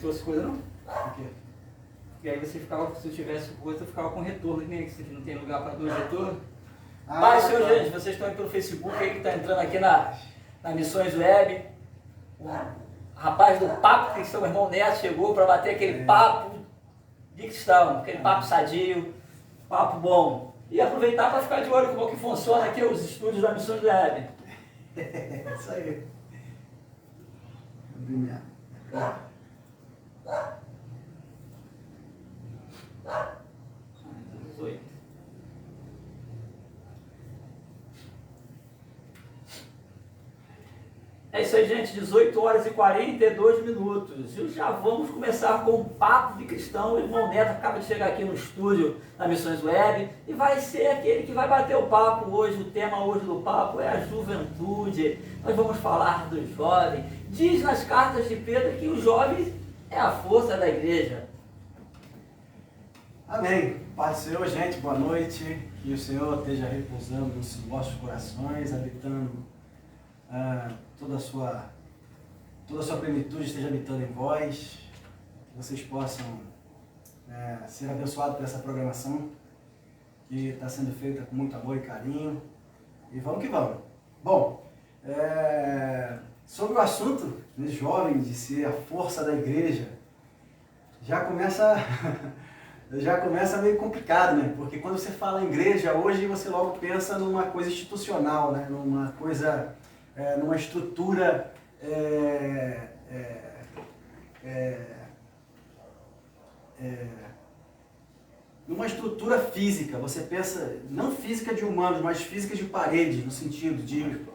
trouxe coisa não? Por quê? E aí você ficava, se eu tivesse coisa, eu ficava com retorno, que nem isso aqui não tem lugar para dois retornos. Ah, Paz, senhor, tá. gente, vocês estão aí pelo Facebook aí que está entrando aqui na Missões Web. O rapaz do Papo Cristão, o irmão Neto, chegou para bater aquele papo de cristão, aquele papo sadio, papo bom. E aproveitar para ficar de olho como que funciona aqui os estúdios da Missões Web. Isso aí. Abrir minha. 18. É isso aí, gente, 18 horas e 42 minutos. E já vamos começar com um papo de cristão. O irmão Neto acaba de chegar aqui no estúdio da Missões Web e vai ser aquele que vai bater o papo hoje. O tema hoje do papo é a juventude. Nós vamos falar do jovem. Diz nas cartas de Pedro que o jovem é a força da igreja. Amém. Paz do Senhor, gente, boa noite. Que o Senhor esteja repousando nos vossos corações, habitando toda a sua plenitude esteja habitando em vós. Que vocês possam ser abençoados por essa programação que está sendo feita com muito amor e carinho. E vamos que vamos. Bom, sobre o assunto de jovem, de ser a força da igreja, já começa meio complicado, né? Porque quando você fala em igreja hoje, você logo pensa numa coisa institucional, né? Numa coisa, numa estrutura numa estrutura física. Você pensa, não física de humanos, mas física de paredes, no sentido de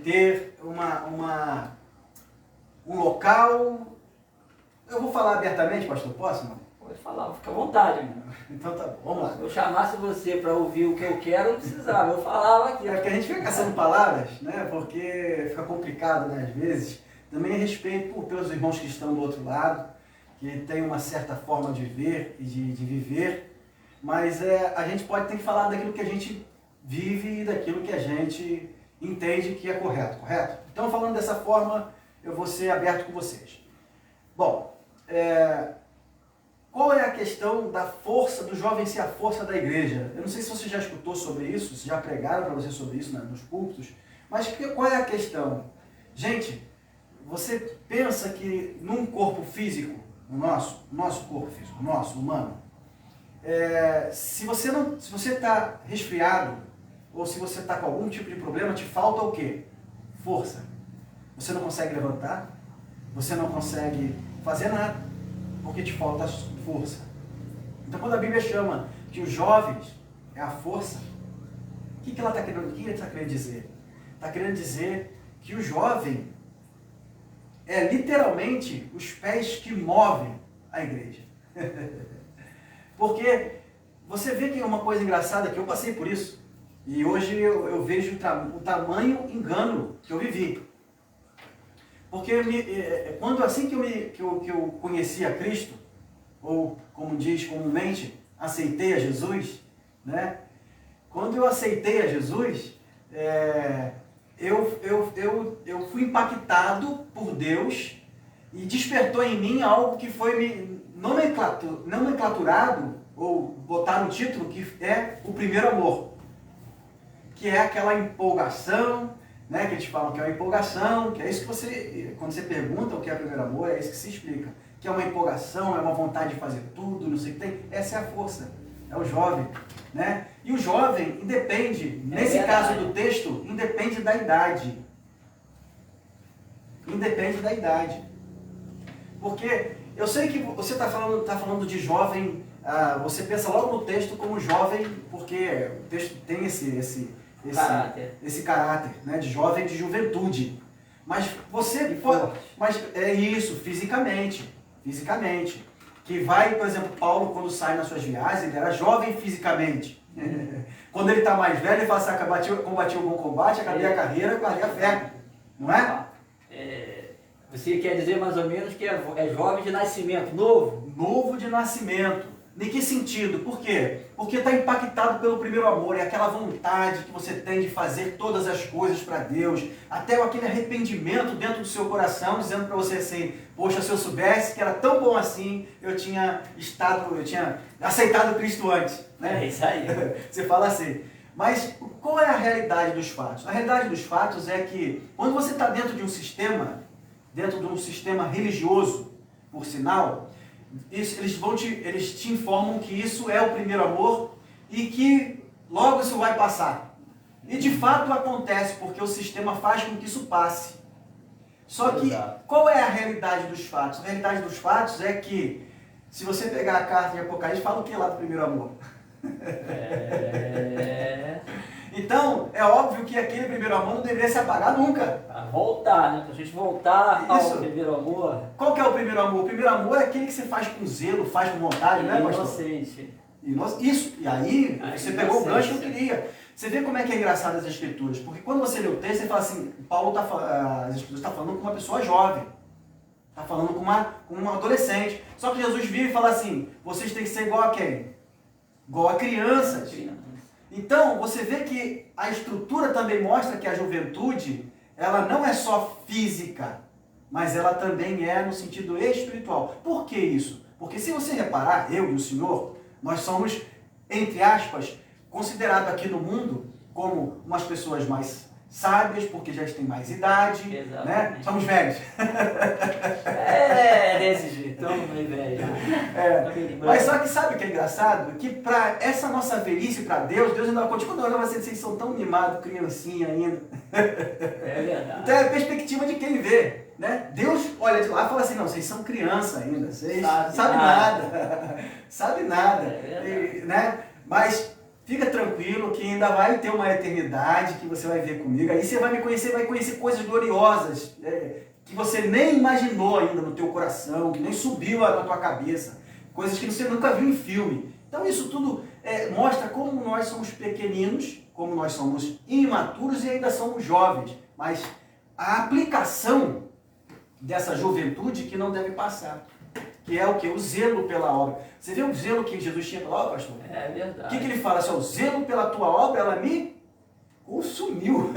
ter um local. Eu vou falar abertamente, pastor, posso, não? Pode falar, fica à vontade, irmão. Então tá bom, vamos lá. Se eu chamasse você para ouvir o que eu quero, não precisava, eu falava aqui. É que a gente fica caçando palavras, né? Porque fica complicado, né? Às vezes. Também respeito pelos irmãos que estão do outro lado, que tem uma certa forma de ver e de viver, mas a gente ter que falar daquilo que a gente vive e daquilo que a gente entende que é correto, correto? Então, falando dessa forma, eu vou ser aberto com vocês. Bom, qual é a questão da força, do jovem ser a força da igreja? Eu não sei se você já escutou sobre isso, se já pregaram para você sobre isso, né, nos púlpitos, mas qual é a questão? Gente, você pensa que num corpo físico, nosso corpo físico, nosso, humano, se você está resfriado, ou se você está com algum tipo de problema, te falta o quê? Força. Você não consegue levantar, você não consegue fazer nada, porque te falta força. Então, quando a Bíblia chama que os jovens é a força, o que ela está querendo dizer? Está querendo dizer que o jovem é literalmente os pés que movem a igreja. Porque você vê que é uma coisa engraçada, que eu passei por isso, e hoje eu vejo o tamanho engano que eu vivi. Porque assim que eu conheci a Cristo, ou como diz comumente, aceitei a Jesus, né? Quando eu aceitei a Jesus, eu fui impactado por Deus e despertou em mim algo que foi nomenclaturado, ou botar no título, que é o primeiro amor. Que é aquela empolgação, né, que eles falam que é uma empolgação, que é isso que você, quando você pergunta o que é primeiro amor, é isso que se explica. Que é uma empolgação, é uma vontade de fazer tudo, não sei o que tem. Essa é a força, é o jovem, né? E o jovem independe, nesse caso do texto, independe da idade. Independe da idade. Porque eu sei que você está falando de jovem, você pensa logo no texto como jovem, porque o texto tem esse caráter, né, de jovem, de juventude. Mas você pode, mas é isso, fisicamente. Que vai, por exemplo, Paulo, quando sai nas suas viagens, ele era jovem fisicamente. Quando ele está mais velho, ele fala assim, combati o bom combate, acabei a carreira, guardei a fé. Não é? Você quer dizer mais ou menos que é jovem de nascimento, novo? Novo de nascimento. Em que sentido? Por quê? Porque está impactado pelo primeiro amor, é aquela vontade que você tem de fazer todas as coisas para Deus, até aquele arrependimento dentro do seu coração, dizendo para você assim, poxa, se eu soubesse que era tão bom assim, eu tinha aceitado Cristo antes. Né? É isso aí. Você fala assim. Mas qual é a realidade dos fatos? A realidade dos fatos é que quando você está dentro de um sistema religioso, por sinal, eles te informam que isso é o primeiro amor e que logo isso vai passar. E de fato acontece, porque o sistema faz com que isso passe. Só que, qual é a realidade dos fatos? A realidade dos fatos é que, se você pegar a carta de Apocalipse, fala o que lá do primeiro amor? Então, é óbvio que aquele primeiro amor não deveria se apagar nunca. Para voltar, né? Para a gente voltar ao primeiro amor. Qual que é o primeiro amor? O primeiro amor é aquele que você faz com zelo, faz com vontade, né, pastor? Inocente. Isso. E aí, você pegou o gancho que eu queria. Você vê como é que é engraçado as escrituras. Porque quando você lê o texto, você fala assim, as escrituras estão falando com uma pessoa jovem. Está falando com uma adolescente. Só que Jesus vira e fala assim, vocês têm que ser igual a quem? Igual a crianças. Então, você vê que a estrutura também mostra que a juventude, ela não é só física, mas ela também é no sentido espiritual. Por que isso? Porque se você reparar, eu e o senhor, nós somos, entre aspas, considerados aqui no mundo como umas pessoas mais sábias, porque já têm mais idade, né? Somos velhos. Desse jeito, estamos meio velhos. Mas só que sabe o que é engraçado? Que para essa nossa velhice, para Deus ainda continua, não, vocês são tão mimados, criancinha ainda. É verdade. Então é a perspectiva de quem vê. Né? Deus olha de lá e fala assim, não, vocês são criança ainda, vocês sabem nada. Sabe nada. Né? Mas fica tranquilo que ainda vai ter uma eternidade que você vai ver comigo. Aí você vai me conhecer, vai conhecer coisas gloriosas que você nem imaginou ainda no teu coração, que nem subiu na tua cabeça. Coisas que você nunca viu em filme. Então isso tudo mostra como nós somos pequeninos, como nós somos imaturos e ainda somos jovens. Mas a aplicação dessa juventude que não deve passar. Que é o que? O zelo pela obra. Você vê o zelo que Jesus tinha pela obra, pastor? É verdade. O que ele fala? Assim, o zelo pela tua obra, ela me consumiu.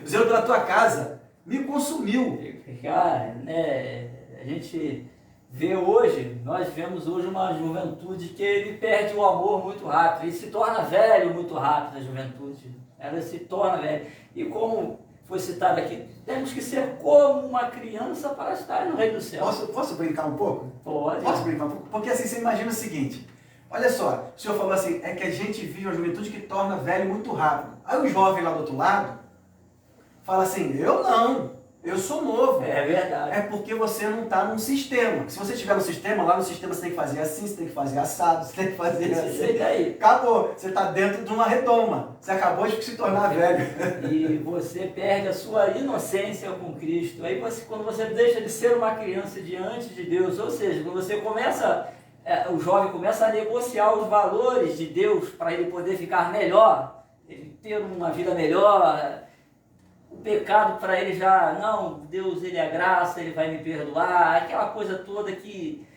O zelo pela tua casa me consumiu. Cara, né, a gente vê hoje, nós vemos hoje uma juventude que ele perde o amor muito rápido. Ele se torna velho muito rápido, a juventude. Ela se torna velha. E como foi citado aqui, temos que ser como uma criança para estar no reino do céu. Posso brincar um pouco? Pode. Posso brincar um pouco? Porque assim, você imagina o seguinte, olha só, o senhor falou assim, é que a gente vive uma juventude que torna velho muito rápido. Aí o jovem lá do outro lado fala assim, eu não, eu sou novo. É verdade. É porque você não está num sistema. Se você estiver no sistema, lá no sistema você tem que fazer assim, você tem que fazer assado, você tem que fazer assim. Aí. Acabou. Você está dentro de uma redoma. Você acabou de se tornar velho. E você perde a sua inocência com Cristo. Aí quando você deixa de ser uma criança diante de Deus, ou seja, quando você começa, o jovem começa a negociar os valores de Deus para ele poder ficar melhor, ele ter uma vida melhor. O pecado para ele já, não, Deus ele é graça, ele vai me perdoar, aquela coisa toda que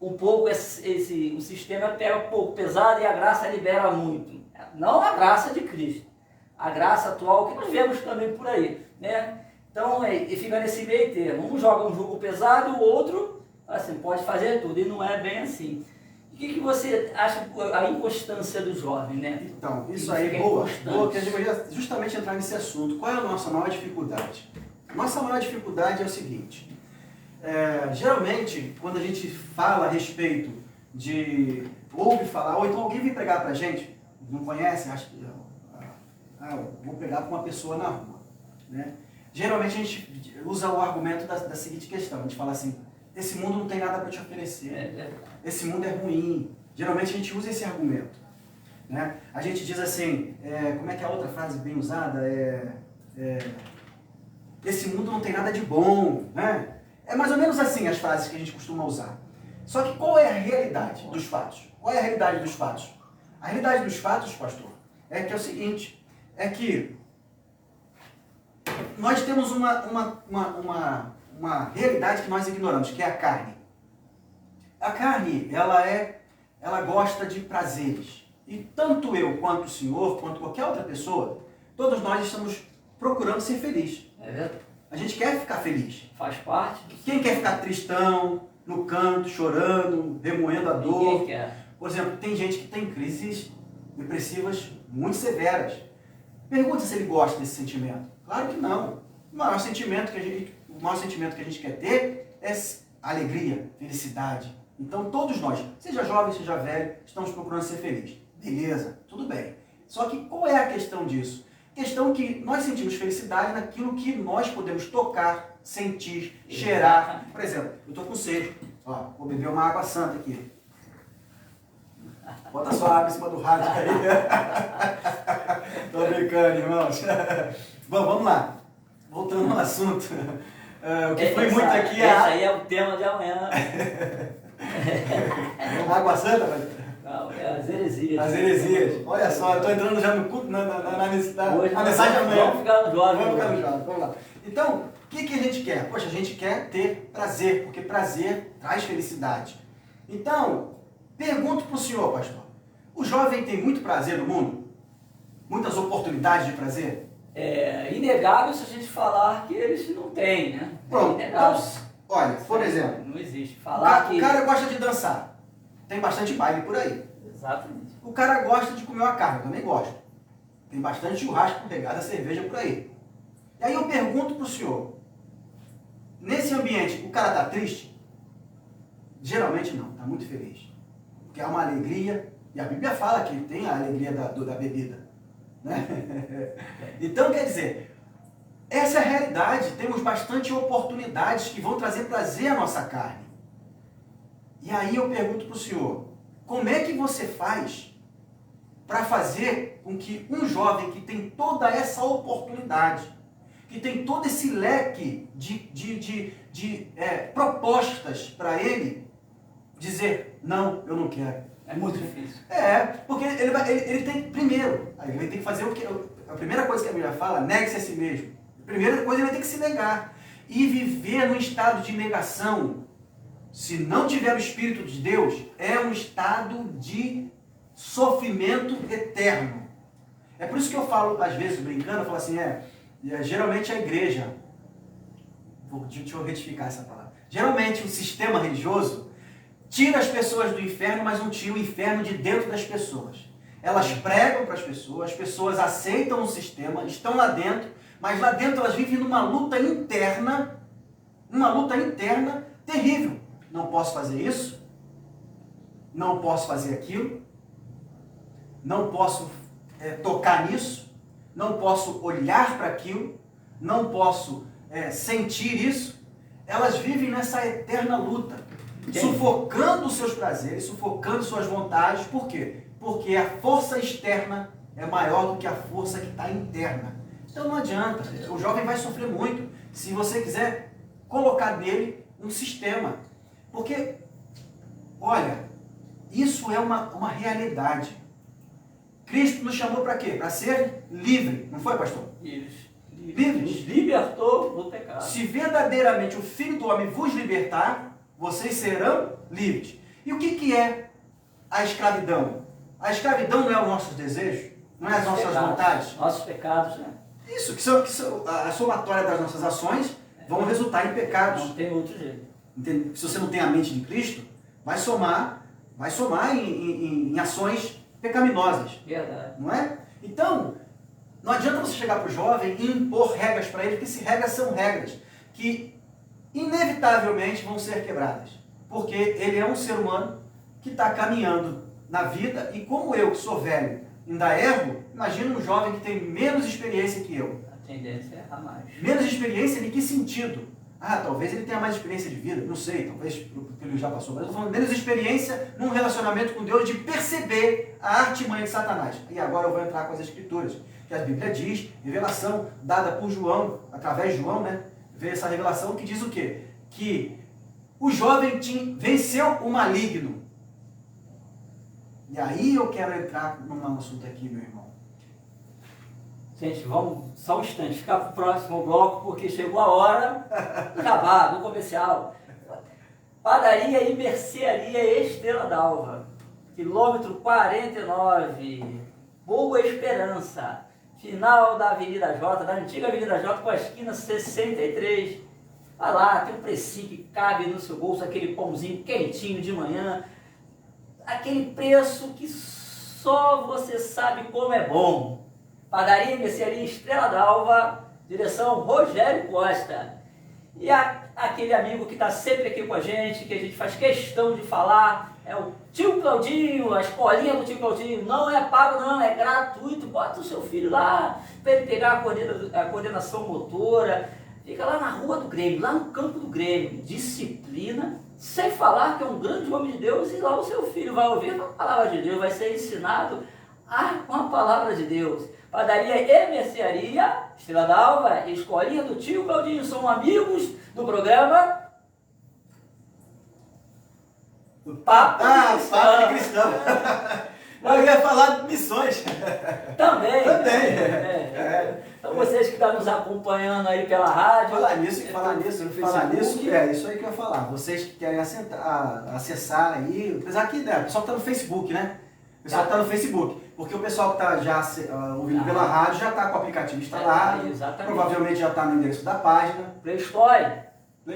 um pouco o sistema pega um pouco pesado e a graça libera muito. Não a graça de Cristo, a graça atual que nós vemos também por aí, né? Então, e fica nesse meio termo. Um joga um jugo pesado, o outro, assim, pode fazer tudo, e não é bem assim. O que você acha a inconstância do jovem, né? Então, isso aí, boa, que a gente vai justamente entrar nesse assunto. Qual é a nossa maior dificuldade? Nossa maior dificuldade é o seguinte, geralmente, quando a gente fala a respeito de, ouve falar, ou então alguém vem pregar pra gente, não conhece, acha que, vou pregar para uma pessoa na rua, né? Geralmente a gente usa o argumento da seguinte questão, a gente fala assim, esse mundo não tem nada para te oferecer, esse mundo é ruim. Geralmente a gente usa esse argumento, né? A gente diz assim, como é que é a outra frase bem usada? Esse mundo não tem nada de bom, né? É mais ou menos assim as frases que a gente costuma usar. Só que qual é a realidade dos fatos? Qual é a realidade dos fatos? A realidade dos fatos, pastor, é que é o seguinte, é que nós temos uma realidade que nós ignoramos, que é a carne. A carne, ela ela gosta de prazeres. E tanto eu, quanto o senhor, quanto qualquer outra pessoa, todos nós estamos procurando ser feliz. É verdade. A gente quer ficar feliz. Faz parte. Quem quer ficar tristão, no canto, chorando, remoendo a dor? Ninguém quer. Por exemplo, tem gente que tem crises depressivas muito severas. Pergunta se ele gosta desse sentimento. Claro que não. O maior sentimento que a gente quer ter é alegria, felicidade. Então todos nós, seja jovem, seja velho, estamos procurando ser felizes. Beleza, tudo bem. Só que qual é a questão disso? A questão que nós sentimos felicidade naquilo que nós podemos tocar, sentir, cheirar. Por exemplo, eu estou com sede. Ó, vou beber uma água santa aqui. Bota sua água em cima do rádio aí. Tô brincando, irmãos. Bom, vamos lá. Voltando ao assunto. O que foi muito aqui é... Esse aí é o tema de amanhã. Água santa, velho? Não, é as heresias. As heresias. Olha só, eu estou entrando já no culto, na mensagem amanhã. Vamos ficar no jovem. Vamos ficar no jovem, vamos lá. Então, o que a gente quer? Poxa, a gente quer ter prazer, porque prazer traz felicidade. Então, pergunto para o senhor, pastor. O jovem tem muito prazer no mundo? Muitas oportunidades de prazer? É inegável se a gente falar que eles não têm, né? Pronto. É inegável. Então, olha, por exemplo, Não existe. Falar que... o cara gosta de dançar. Tem bastante baile por aí. Exatamente. O cara gosta de comer uma carne, eu também gosto. Tem bastante churrasco, pegada, cerveja por aí. E aí eu pergunto para o senhor, nesse ambiente, o cara está triste? Geralmente não, está muito feliz. Porque há uma alegria, e a Bíblia fala que tem a alegria da bebida. Né? Então, quer dizer, essa é a realidade. Temos bastante oportunidades que vão trazer prazer à nossa carne. E aí eu pergunto para o senhor, como é que você faz para fazer com que um jovem que tem toda essa oportunidade, que tem todo esse leque de propostas para ele, dizer, não, eu não quero. É muito difícil. Porque ele tem, primeiro, ele tem que fazer o que... A primeira coisa que a Bíblia fala, negue-se a si mesmo. A primeira coisa, ele vai ter que se negar. E viver num estado de negação, se não tiver o Espírito de Deus, é um estado de sofrimento eterno. É por isso que eu falo, às vezes, brincando, eu falo assim, geralmente a igreja, deixa eu retificar essa palavra, geralmente o sistema religioso tira as pessoas do inferno, mas não tira o inferno de dentro das pessoas. Elas pregam para as pessoas aceitam o sistema, estão lá dentro, mas lá dentro elas vivem numa luta interna terrível. Não posso fazer isso, não posso fazer aquilo, não posso tocar nisso, não posso olhar para aquilo, não posso sentir isso. Elas vivem nessa eterna luta, sufocando os seus prazeres, sufocando suas vontades. Por quê? Porque a força externa é maior do que a força que está interna. Então não adianta, o jovem vai sofrer muito se você quiser colocar nele um sistema. Porque, olha, isso é uma realidade. Cristo nos chamou para quê? Para ser livre, não foi, pastor? Isso. Livres. Nos libertou do pecado. Se verdadeiramente o Filho do Homem vos libertar, vocês serão livres. E o que é a escravidão? A escravidão não é os nossos desejos? Não é as nossas vontades? Nossos pecados, né? Isso, que são a somatória das nossas ações vão resultar em pecados. Não tem outro jeito. Entende? Se você não tem a mente de Cristo, vai somar em ações pecaminosas. Verdade. Não é? Então, não adianta você chegar para o jovem e impor regras para ele, porque se regras são regras que inevitavelmente vão ser quebradas. Porque ele é um ser humano que está caminhando na vida e como eu, que sou velho, ainda erro, imagina um jovem que tem menos experiência que eu. A tendência é errar mais. Menos experiência em que sentido? Talvez ele tenha mais experiência de vida, não sei, talvez ele já passou, mas eu estou falando menos experiência num relacionamento com Deus, de perceber a artimanha de Satanás. E agora eu vou entrar com as Escrituras, que a Bíblia diz, revelação dada por João, através de João, né? Veio essa revelação que diz o quê? Que o jovem venceu o maligno. E aí eu quero entrar num assunto aqui, meu irmão. Gente, vamos só um instante, ficar para o próximo bloco, porque chegou a hora do jabá, do comercial. Padaria e mercearia Estrela d'Alva. quilômetro 49, Boa Esperança, final da Avenida J, da antiga Avenida J com a esquina 63. Vai lá, tem um precinho que cabe no seu bolso, aquele pãozinho quentinho de manhã, aquele preço que só você sabe como é bom. Padaria e Mercearia Estrela d'Alva, direção Rogério Costa. E aquele amigo que está sempre aqui com a gente faz questão de falar, é o tio Claudinho, a escolinha do tio Claudinho. Não é pago não, é gratuito. Bota o seu filho lá para ele pegar a coordenação motora. Fica lá na rua do Grêmio, lá no campo do Grêmio. Disciplina, sem falar que é um grande homem de Deus, e lá o seu filho vai ouvir a palavra de Deus, vai ser ensinado com a palavra de Deus. Padaria e Mercearia Estrela d'Alva, escolinha do tio Claudinho, são amigos do programa Papo de Cristão. Eu ia falar de missões. Também. Então vocês que estão nos acompanhando aí pela rádio. Falar nisso, é isso aí que eu ia falar. Vocês que querem acessar aí, apesar que o pessoal que está no Facebook, né? O pessoal que está no Facebook. Porque o pessoal que está já ouvindo pela rádio já está com o aplicativo instalado. Provavelmente já está no endereço da página. Play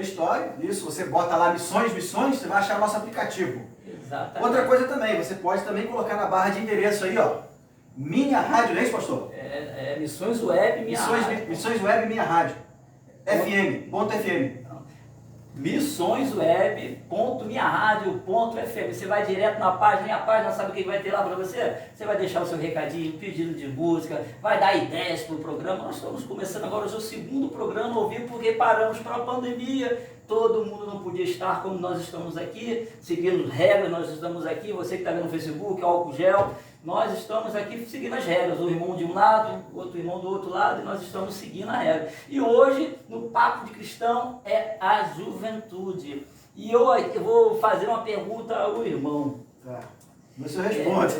Store, isso. Você bota lá missões, você vai achar o nosso aplicativo. Exatamente. Outra coisa também, você pode também colocar na barra de endereço aí, ó. Minha Rádio, não é isso, pastor? Missões Web, Minha Rádio. Missões Web, Minha Rádio. FM. missõesweb.minharadio.fm. Você vai direto na página e a página sabe o que vai ter lá para você? Você vai deixar o seu recadinho, pedido de música, vai dar ideias para o programa. Nós estamos começando agora o segundo programa ao vivo porque paramos para a pandemia. Todo mundo não podia estar como nós estamos aqui, seguindo regras, nós estamos aqui, você que está vendo no Facebook, álcool gel, nós estamos aqui seguindo as regras, o irmão de um lado, o outro irmão do outro lado, e nós estamos seguindo a regra. E hoje, no Papo de Cristão, é a juventude. E eu vou fazer uma pergunta ao irmão. Tá. Você responde.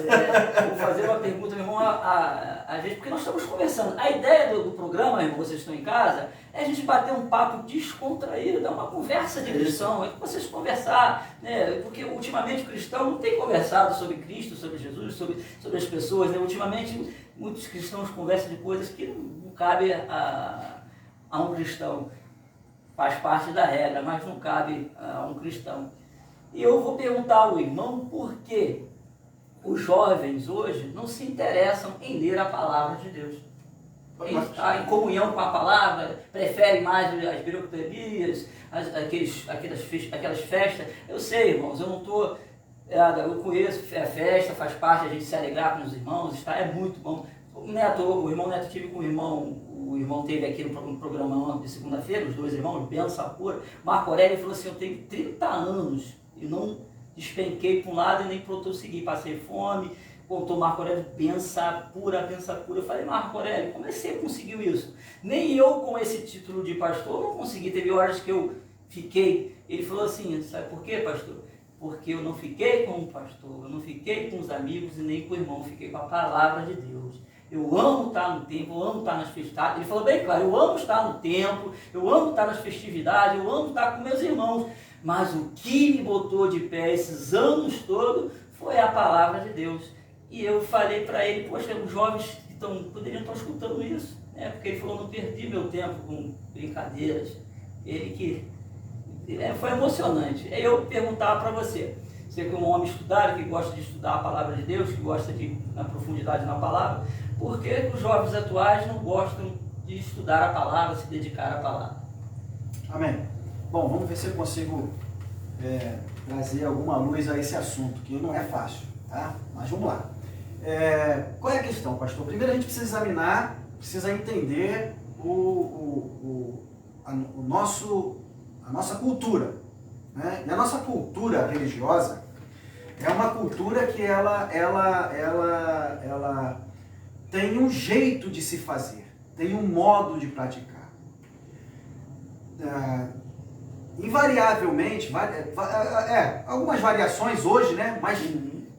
Vou fazer uma pergunta, meu irmão, a gente, porque nós estamos conversando. A ideia do programa, irmão, vocês estão em casa, é a gente bater um papo descontraído, dar uma conversa de cristão, é que vocês conversar, né? Porque ultimamente o cristão não tem conversado sobre Cristo, sobre Jesus, sobre as pessoas, né? Ultimamente muitos cristãos conversam de coisas que não cabe a um cristão. Faz parte da regra, mas não cabe a um cristão. E eu vou perguntar ao irmão por que os jovens hoje não se interessam em ler a palavra de Deus. Em estar em comunhão com a palavra, preferem mais as birocratias, aquelas festas. Eu sei, irmãos, eu não estou... eu conheço a festa, faz parte, a gente se alegrar com os irmãos, é muito bom. O irmão Neto, tive com o irmão teve aqui no programa de segunda-feira, os dois irmãos, Bento Sapura. Marco Aurélio falou assim, eu tenho 30 anos e não despenquei para um lado e nem para o outro eu segui, passei fome. Contou Marco Aurélio, pensa pura. Eu falei, Marco Aurélio, como é que você conseguiu isso? Nem eu com esse título de pastor não consegui, teve horas que eu fiquei. Ele falou assim, sabe por quê, pastor? Porque eu não fiquei com o pastor, eu não fiquei com os amigos e nem com o irmão, fiquei com a palavra de Deus. Eu amo estar no templo, eu amo estar nas festividades. Ele falou bem claro, eu amo estar no templo, eu amo estar nas festividades, eu amo estar com meus irmãos. Mas o que me botou de pé esses anos todos foi a palavra de Deus. E eu falei para ele, poxa, os jovens que poderiam estar escutando isso, né? Porque ele falou, não perdi meu tempo com brincadeiras. Foi emocionante. Aí eu perguntava para você que é um homem estudado, que gosta de estudar a palavra de Deus, que gosta de ir na profundidade na palavra, por que os jovens atuais não gostam de estudar a palavra, se dedicar à palavra? Amém. Bom, vamos ver se eu consigo trazer alguma luz a esse assunto, que não é fácil, tá? Mas vamos lá. Qual é a questão, pastor? Primeiro a gente precisa examinar, precisa entender a nossa cultura, né? E a nossa cultura religiosa é uma cultura que ela tem um jeito de se fazer, tem um modo de praticar. Invariavelmente, algumas variações hoje, né? Mas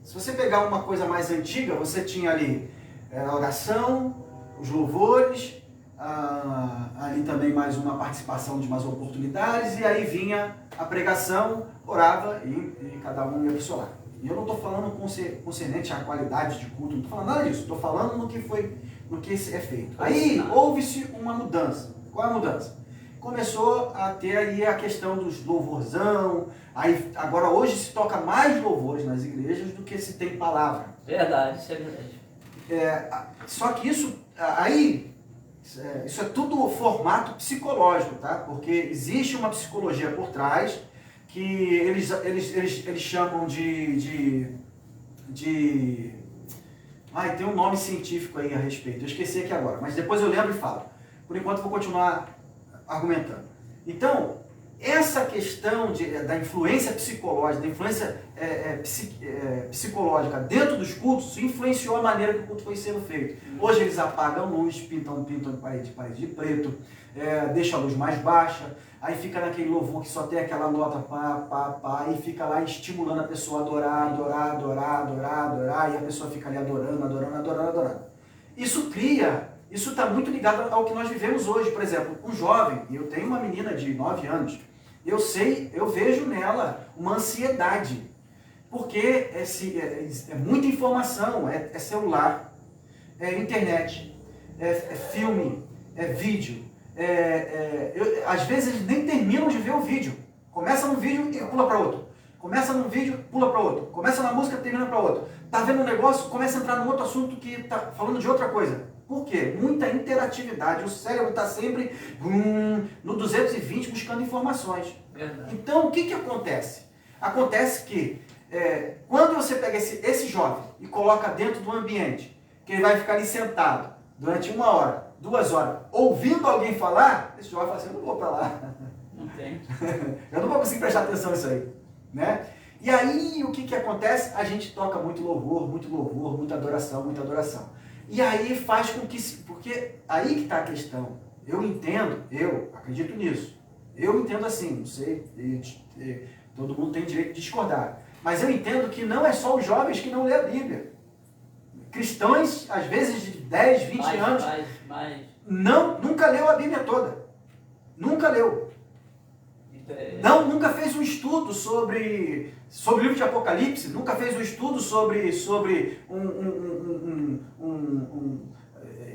se você pegar uma coisa mais antiga, você tinha ali a oração, os louvores, ali também mais uma participação de umas oportunidades, e aí vinha a pregação, orava e cada um ia para o seu lado. E eu não estou falando concernente à qualidade de culto, não estou falando nada disso. Estou falando no que é feito. Aí houve-se uma mudança. Qual é a mudança? Começou a ter aí a questão dos louvorzão. Aí, agora hoje se toca mais louvores nas igrejas do que se tem palavra. Verdade, isso é verdade. Só que isso é tudo formato psicológico, tá? Porque existe uma psicologia por trás que eles chamam tem um nome científico aí a respeito. Eu esqueci aqui agora, mas depois eu lembro e falo. Por enquanto eu vou continuar argumentando. Então, essa questão da influência psicológica, da influência psicológica dentro dos cultos, influenciou a maneira que o culto foi sendo feito. Hoje eles apagam luz, pintam parede de preto, deixam a luz mais baixa, aí fica naquele louvor que só tem aquela nota pá, e fica lá estimulando a pessoa a adorar, e a pessoa fica ali adorando. Isso está muito ligado ao que nós vivemos hoje. Por exemplo, um jovem, eu tenho uma menina de 9 anos, eu vejo nela uma ansiedade, porque é muita informação, é celular, é internet, é filme, é vídeo. Às vezes eles nem terminam de ver o vídeo. Começa num vídeo e pula para outro. Começa num vídeo, pula para outro. Começa na música, termina para outro. Tá vendo um negócio, começa a entrar num outro assunto que está falando de outra coisa. Por quê? Muita interatividade. O cérebro está sempre no 220 buscando informações. Verdade. Então, o que acontece? Acontece que quando você pega esse jovem e coloca dentro do ambiente, que ele vai ficar ali sentado durante 1 hora, 2 horas, ouvindo alguém falar, esse jovem fala assim, eu não vou para lá. Não tem. Eu não vou conseguir prestar atenção nisso aí. Né? E aí, o que acontece? A gente toca muito louvor, muita adoração. E aí faz com que... Porque aí que está a questão. Eu acredito nisso. Eu entendo assim, não sei, todo mundo tem direito de discordar. Mas eu entendo que não é só os jovens que não lê a Bíblia. Cristãos, às vezes de 10, 20 anos, nunca leu a Bíblia toda. Nunca leu. Nunca fez um estudo sobre o livro de Apocalipse, nunca fez um estudo sobre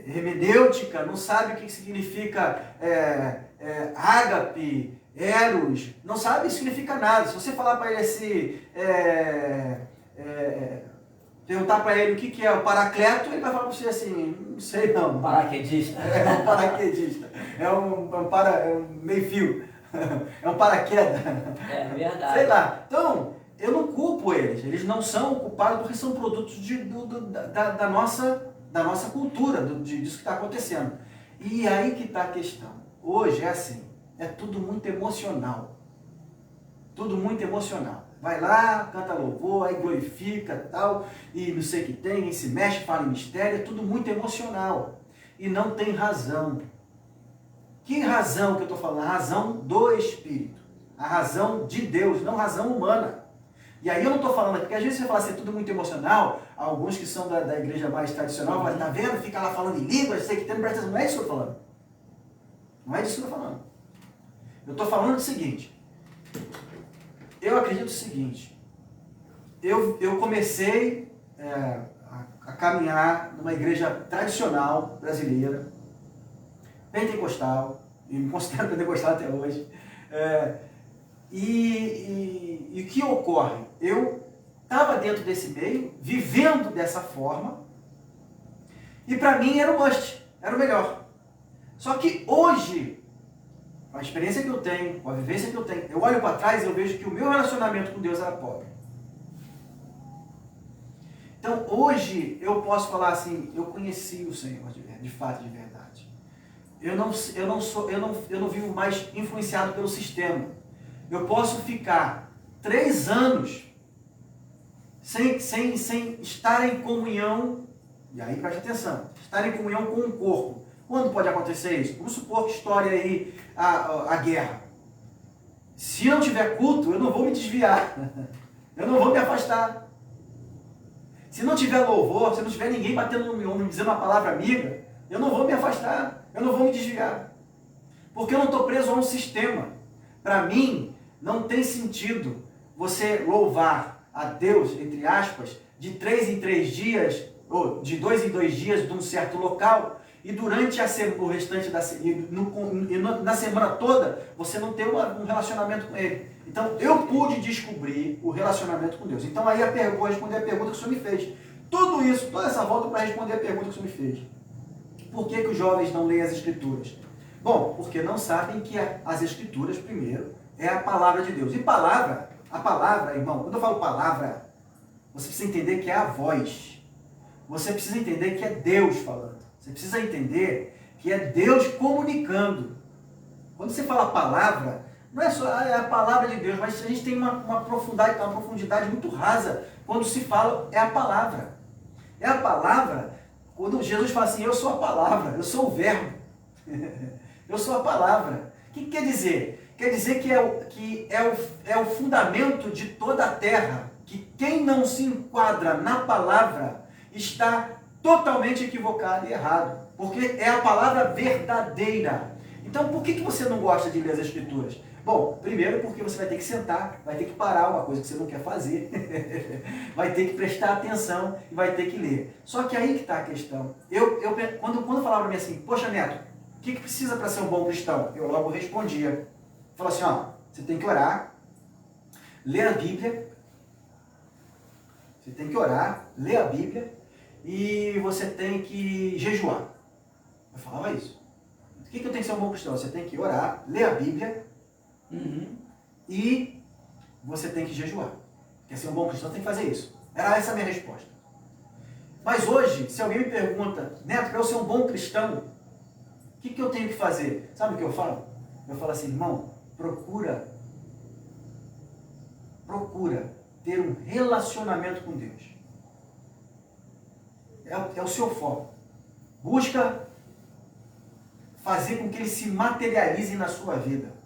hermenêutica, não sabe o que significa ágape, eros, não sabe, significa nada. Se você falar para ele perguntar para ele o que é o paracleto, ele vai falar para você assim, não sei não. Paraquedista. É um paraquedista, é um meio-fio. É um paraquedas. É verdade. Sei lá. Então, eu não culpo eles. Eles não são culpados porque são produtos da nossa cultura, disso que está acontecendo. E aí que está a questão. Hoje é assim. É tudo muito emocional. Tudo muito emocional. Vai lá, canta louvor, aí glorifica tal, e não sei o que tem, e se mexe, fala em mistério. É tudo muito emocional. E não tem razão. Que razão que eu estou falando? A razão do Espírito. A razão de Deus, não razão humana. E aí eu não estou falando, porque às vezes você fala assim, é tudo muito emocional, alguns que são da igreja mais tradicional, mas tá vendo? Fica lá falando em línguas, sei que tem, presta atenção. Não é isso que eu estou falando. Não é disso que eu estou falando. Eu estou falando o seguinte. Eu acredito o seguinte. Eu comecei a caminhar numa igreja tradicional brasileira, pentecostal, e me considero pentecostal até hoje. E o que ocorre? Eu estava dentro desse meio, vivendo dessa forma, e para mim era o must, era o melhor. Só que hoje, com a experiência que eu tenho, com a vivência que eu tenho, eu olho para trás e eu vejo que o meu relacionamento com Deus era pobre. Então hoje eu posso falar assim, eu conheci o Senhor de fato, de verdade. Eu não vivo mais influenciado pelo sistema. Eu posso ficar 3 anos sem estar em comunhão, e aí preste atenção, estar em comunhão com o corpo. Quando pode acontecer isso? Vamos supor que estoure aí a guerra. Se não tiver culto, eu não vou me desviar. Eu não vou me afastar. Se não tiver louvor, se não tiver ninguém batendo no meu ombro, dizendo uma palavra amiga, eu não vou me afastar. Eu não vou me desviar. Porque eu não estou preso a um sistema. Para mim, não tem sentido você louvar, a Deus, entre aspas, de 3 em 3 dias, ou de 2 em 2 dias de um certo local, e durante o restante na semana toda, você não tem um relacionamento com Ele. Então, eu pude descobrir o relacionamento com Deus. Então, aí vou responder a pergunta que o senhor me fez. Tudo isso, toda essa volta para responder a pergunta que o senhor me fez. Por que os jovens não leem as Escrituras? Bom, porque não sabem que as Escrituras, primeiro, é a palavra de Deus. E a palavra, irmão, quando eu falo palavra, você precisa entender que é a voz. Você precisa entender que é Deus falando. Você precisa entender que é Deus comunicando. Quando você fala palavra, não é só a palavra de Deus, mas a gente tem uma profundidade muito rasa quando se fala, é a palavra. É a palavra, quando Jesus fala assim, eu sou a palavra, eu sou o verbo. Eu sou a palavra. O que quer dizer? Quer dizer que é o fundamento de toda a terra, que quem não se enquadra na palavra está totalmente equivocado e errado, porque é a palavra verdadeira. Então, por que você não gosta de ler as Escrituras? Bom, primeiro porque você vai ter que sentar, vai ter que parar uma coisa que você não quer fazer, vai ter que prestar atenção e vai ter que ler. Só que aí que está a questão. Quando falava para mim assim, poxa Neto, o que precisa para ser um bom cristão? Eu logo respondia. Falava assim, ó, você tem que orar, ler a Bíblia, você tem que orar, ler a Bíblia e você tem que jejuar. Eu falava isso. O que eu tenho que ser um bom cristão? Você tem que orar, ler a Bíblia, e você tem que jejuar. Quer ser um bom cristão, tem que fazer isso. Era essa a minha resposta. Mas hoje, se alguém me pergunta, Neto, para eu ser um bom cristão, o que eu tenho que fazer? Sabe o que eu falo? Eu falo assim, irmão, procura ter um relacionamento com Deus. É o seu foco. Busca fazer com que ele se materialize na sua vida.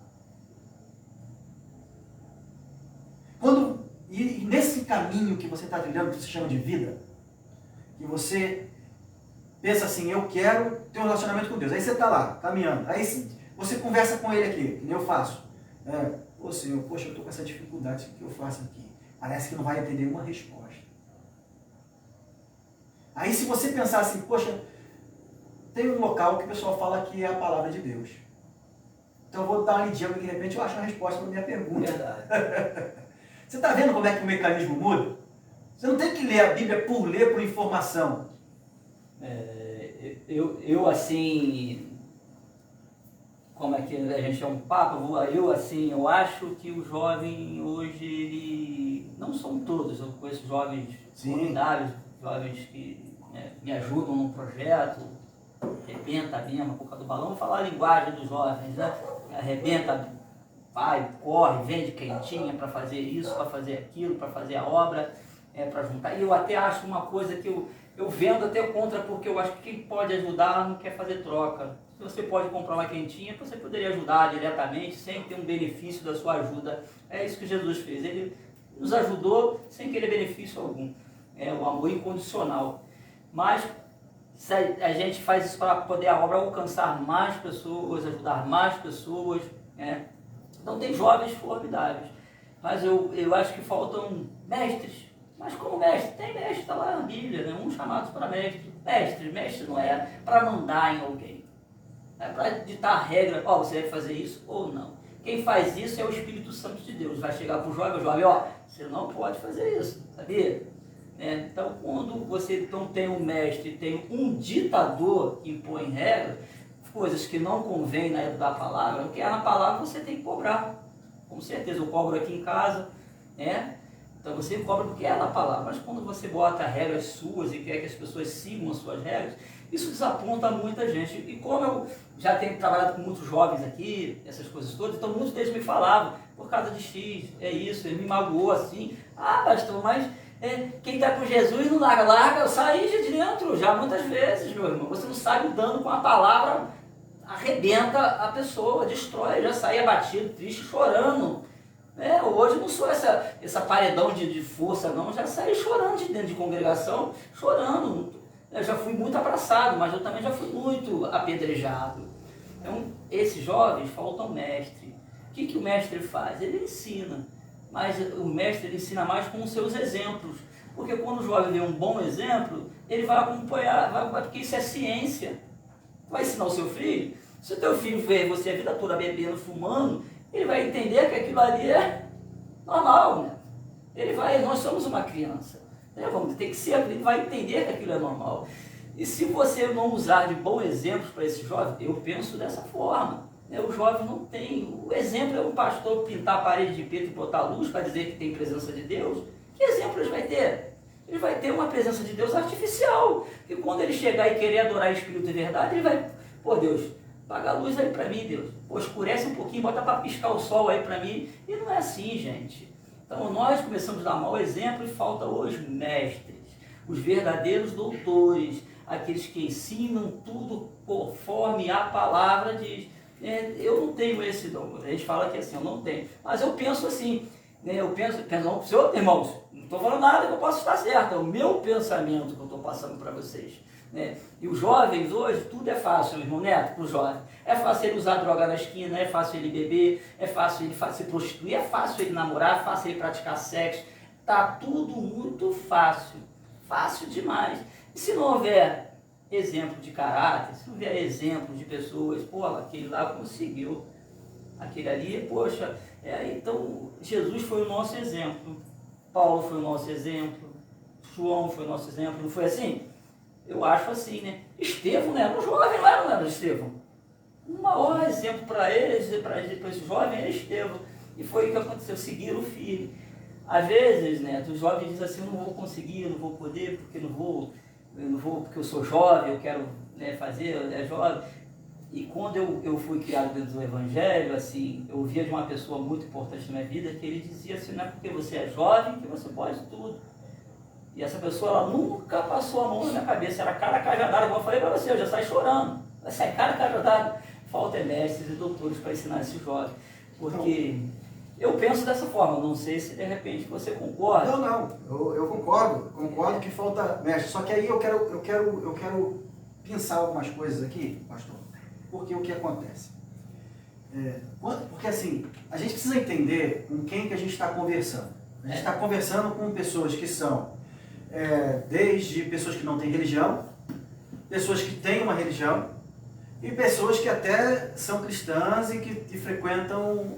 E nesse caminho que você está trilhando, que se chama de vida, que você pensa assim, eu quero ter um relacionamento com Deus. Aí você está lá, caminhando. Aí você conversa com ele aqui, que nem eu faço. Ô Senhor, poxa, eu estou com essa dificuldade, o que eu faço aqui? Parece que não vai entender uma resposta. Aí se você pensar assim, poxa, tem um local que o pessoal fala que é a palavra de Deus. Então eu vou dar uma lidinha, porque de repente eu acho uma resposta para a minha pergunta. Verdade. Você está vendo como é que o mecanismo muda? Você não tem que ler a Bíblia por ler, por informação. Eu assim, como é que a gente é um papo, eu acho que o jovem hoje, não são todos, eu conheço jovens formidáveis, jovens que me ajudam num projeto, arrebenta mesmo, a boca do balão, vou falar a linguagem dos jovens, né? Arrebenta, vai, corre, vende quentinha para fazer isso, para fazer aquilo, para fazer a obra, para juntar. E eu até acho uma coisa que eu vendo até contra, porque eu acho que quem pode ajudar não quer fazer troca. Se você pode comprar uma quentinha, você poderia ajudar diretamente, sem ter um benefício da sua ajuda. É isso que Jesus fez. Ele nos ajudou sem querer benefício algum. É o amor incondicional. Mas se a gente faz isso para poder a obra alcançar mais pessoas, ajudar mais pessoas, Então tem jovens formidáveis, mas eu acho que faltam mestres. Mas como mestre? Tem mestre, está lá na Bíblia, né? Uns chamados para mestre. Mestre não é para mandar em alguém. É para ditar a regra, você deve fazer isso ou não. Quem faz isso é o Espírito Santo de Deus. Vai chegar para o jovem, você não pode fazer isso, sabia? Então quando você não tem um mestre, tem um ditador que impõe regras, coisas que não convém na da palavra, o que é na palavra você tem que cobrar. Com certeza eu cobro aqui em casa, Então você cobra porque é na palavra. Mas quando você bota regras suas e quer que as pessoas sigam as suas regras, isso desaponta muita gente. E como eu já tenho trabalhado com muitos jovens aqui, essas coisas todas, então muitos deles me falavam, por causa de X, é isso, ele me magoou assim. Pastor, mas quem está com Jesus não larga, eu saí de dentro já muitas vezes, meu irmão. Você não sabe o dano com a palavra, arrebenta a pessoa, destrói, já saí abatido, triste, chorando. Hoje eu não sou essa paredão de força não, já saí chorando de dentro de congregação, chorando. Eu já fui muito abraçado, mas eu também já fui muito apedrejado. Então, esses jovens faltam mestre. O que o mestre faz? Ele ensina. mas o mestre ele ensina mais com os seus exemplos. Porque quando o jovem vê um bom exemplo, ele vai acompanhar, porque isso é ciência. Vai ensinar o seu filho. Se o teu filho vê você a vida toda bebendo, fumando, ele vai entender que aquilo ali é normal, né? Nós somos uma criança, né? Vamos ter que ser, ele vai entender que aquilo é normal. E se você não usar de bons exemplos para esse jovem, eu penso dessa forma, né? O jovem não tem, o exemplo é um pastor pintar a parede de preto e botar luz para dizer que tem presença de Deus. Que exemplo ele vai ter? Ele vai ter uma presença de Deus artificial, que quando ele chegar e querer adorar o Espírito de verdade, ele vai, pô Deus, apaga a luz aí para mim, Deus, pô, escurece um pouquinho, bota para piscar o sol aí para mim, e não é assim, gente. Então nós começamos a dar mau exemplo e falta os mestres, os verdadeiros doutores, aqueles que ensinam tudo conforme a palavra diz. Eu não tenho esse dom, a gente fala que assim, eu não tenho, mas eu penso assim, eu penso, senhor, irmãos, não estou falando nada que eu possa estar certo, é o meu pensamento que eu estou passando para vocês. Né? E os jovens hoje, tudo é fácil, meu irmão Neto, para o jovem. É fácil ele usar droga na esquina, é fácil ele beber, é fácil ele se prostituir, é fácil ele namorar, é fácil ele praticar sexo. Está tudo muito fácil, fácil demais. E se não houver exemplo de caráter, se não houver exemplo de pessoas, pô, aquele lá conseguiu, aquele ali, poxa, então Jesus foi o nosso exemplo, Paulo foi o nosso exemplo, João foi o nosso exemplo, não foi assim? Eu acho assim, né? Estevão, né? Um jovem, não era Estevão? O maior exemplo para eles, para esse jovem, era Estevão. E foi o que aconteceu, seguiram firme. Às vezes, né, os jovens dizem assim, eu não vou conseguir, eu não vou poder, porque eu não vou porque eu sou jovem, eu quero, né, fazer, é jovem. E quando eu fui criado dentro do Evangelho, assim, eu ouvia de uma pessoa muito importante na minha vida, que ele dizia assim, não é porque você é jovem que você pode tudo. E essa pessoa, ela nunca passou a mão na minha cabeça, era cara cajadada, como eu falei para você, eu já saí chorando, vai sair cara cajadada. Falta mestres e doutores para ensinar esse jovem, porque eu penso dessa forma, não sei se de repente você concorda. Não, eu concordo que falta mestre, só que aí eu quero pensar algumas coisas aqui, pastor, porque o que acontece? Porque assim, a gente precisa entender com quem que a gente está conversando. A gente está conversando com pessoas que são desde pessoas que não têm religião, pessoas que têm uma religião e pessoas que até são cristãs e que frequentam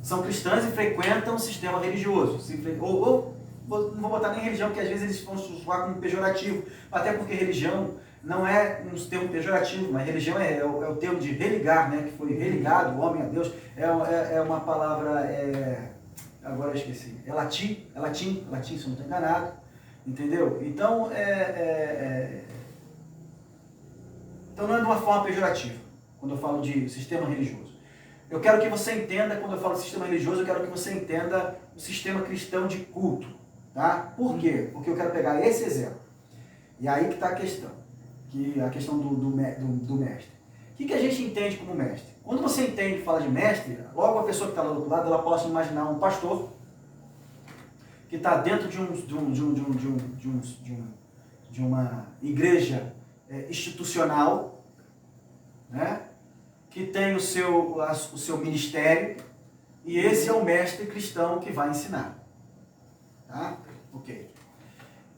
são cristãs e frequentam o sistema religioso. Ou não vou botar nem religião, porque às vezes eles vão soar como pejorativo, até porque religião não é um termo pejorativo, mas religião é o termo de religar, né, que foi religado, o homem a Deus, é uma palavra... Agora eu esqueci. É latim, se eu não estou enganado. Entendeu? Então, então não é de uma forma pejorativa, quando eu falo de sistema religioso. Eu quero que você entenda, quando eu falo de sistema religioso, eu quero que você entenda o sistema cristão de culto. Tá? Por quê? Porque eu quero pegar esse exemplo. E aí que está a questão. A questão do mestre. O que a gente entende como mestre? Quando você entende e fala de mestre, logo a pessoa que está lá do outro lado, ela possa imaginar um pastor que está dentro de uma igreja institucional, né? Que tem o seu ministério, e esse é o mestre cristão que vai ensinar. Tá? Ok.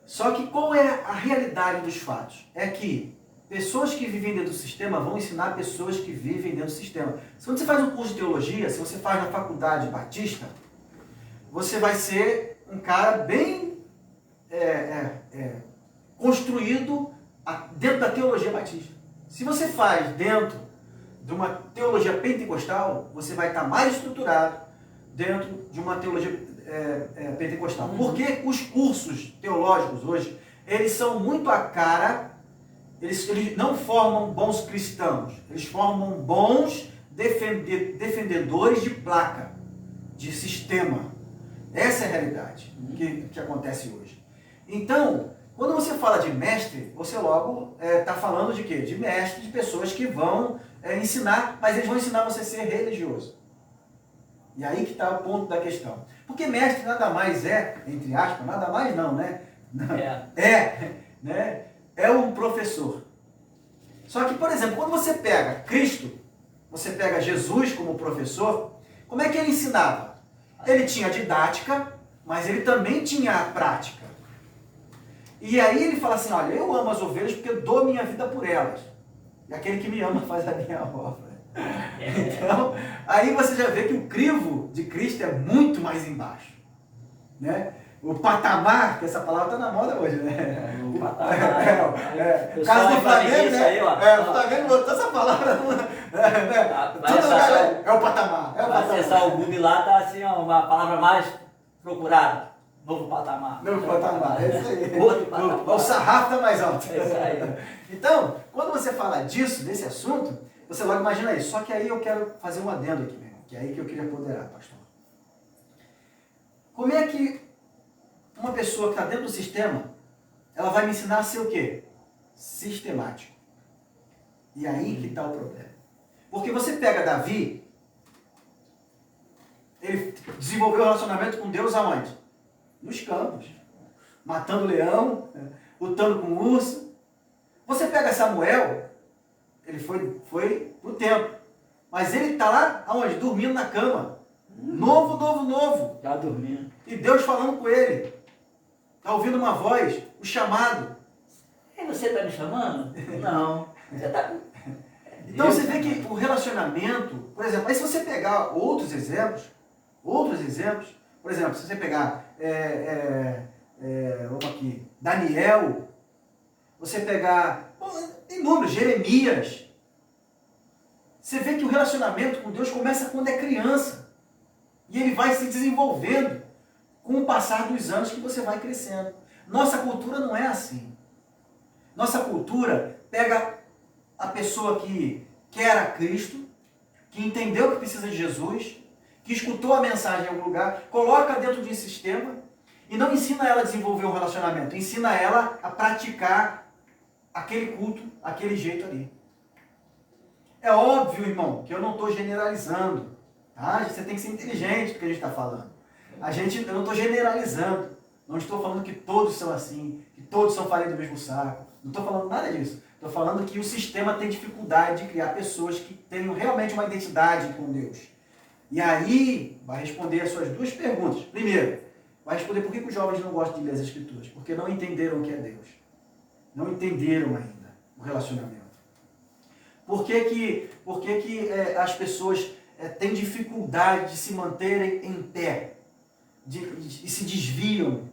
Só que qual é a realidade dos fatos? É que pessoas que vivem dentro do sistema vão ensinar pessoas que vivem dentro do sistema. Se você faz um curso de teologia, se você faz na faculdade batista, você vai ser um cara bem construído dentro da teologia batista. Se você faz dentro de uma teologia pentecostal, você vai estar mais estruturado dentro de uma teologia pentecostal. Porque os cursos teológicos hoje, eles são muito a cara. Eles não formam bons cristãos, eles formam bons defendedores de placa, de sistema. Essa é a realidade que acontece hoje. Então, quando você fala de mestre, você logo está falando de quê? De mestre, de pessoas que vão ensinar, mas eles vão ensinar você a ser religioso. E aí que está o ponto da questão. Porque mestre nada mais entre aspas, nada mais não, né? Né? É um professor. Só que, por exemplo, quando você pega Cristo, você pega Jesus como professor, como é que ele ensinava? Ele tinha a didática, mas ele também tinha a prática. E aí ele fala assim, olha, eu amo as ovelhas porque eu dou minha vida por elas. E aquele que me ama faz a minha obra. Então, aí você já vê que o crivo de Cristo é muito mais embaixo. Né? O patamar, que essa palavra está na moda hoje, né? O patamar. O caso do Flamengo, né? O Flamengo botou essa palavra. É o patamar. Vai acessar o Google lá, tá assim, ó, uma palavra mais procurada. Novo patamar. Novo patamar, é isso aí. Outro patamar. O sarrafo está mais alto. É isso aí. Então, quando você fala disso, desse assunto, você logo imagina isso. Só que aí eu quero fazer um adendo aqui, meu irmão, que é aí que eu queria apoderar, pastor. Como é que uma pessoa que está dentro do sistema, ela vai me ensinar a ser o quê? Sistemático. E aí que está o problema. Porque você pega Davi, ele desenvolveu um relacionamento com Deus aonde? Nos campos. Matando leão, lutando com urso. Você pega Samuel, ele foi pro templo. Mas ele está lá, aonde? Dormindo na cama. Novo. Já dormindo. E Deus falando com ele. Está ouvindo uma voz, o chamado. E você está me chamando? Não. Você está... Então você vê que o relacionamento, por exemplo, aí se você pegar outros exemplos, por exemplo, se você pegar, vamos aqui, Daniel, você pegar, inúmeros, Jeremias, você vê que o relacionamento com Deus começa quando é criança. E ele vai se desenvolvendo com o passar dos anos que você vai crescendo. Nossa cultura não é assim. Nossa cultura pega a pessoa que quer a Cristo, que entendeu que precisa de Jesus, que escutou a mensagem em algum lugar, coloca dentro de um sistema e não ensina ela a desenvolver um relacionamento, ensina ela a praticar aquele culto, aquele jeito ali. É óbvio, irmão, que eu não estou generalizando. Tá? Você tem que ser inteligente do que a gente está falando. Eu não estou generalizando. Não estou falando que todos são assim, que todos são farinha do mesmo saco. Não estou falando nada disso. Estou falando que o sistema tem dificuldade de criar pessoas que tenham realmente uma identidade com Deus. E aí, vai responder as suas duas perguntas. Primeiro, vai responder por que os jovens não gostam de ler as Escrituras. Porque não entenderam o que é Deus. Não entenderam ainda o relacionamento. Por que as pessoas têm dificuldade de se manterem em pé? E se desviam?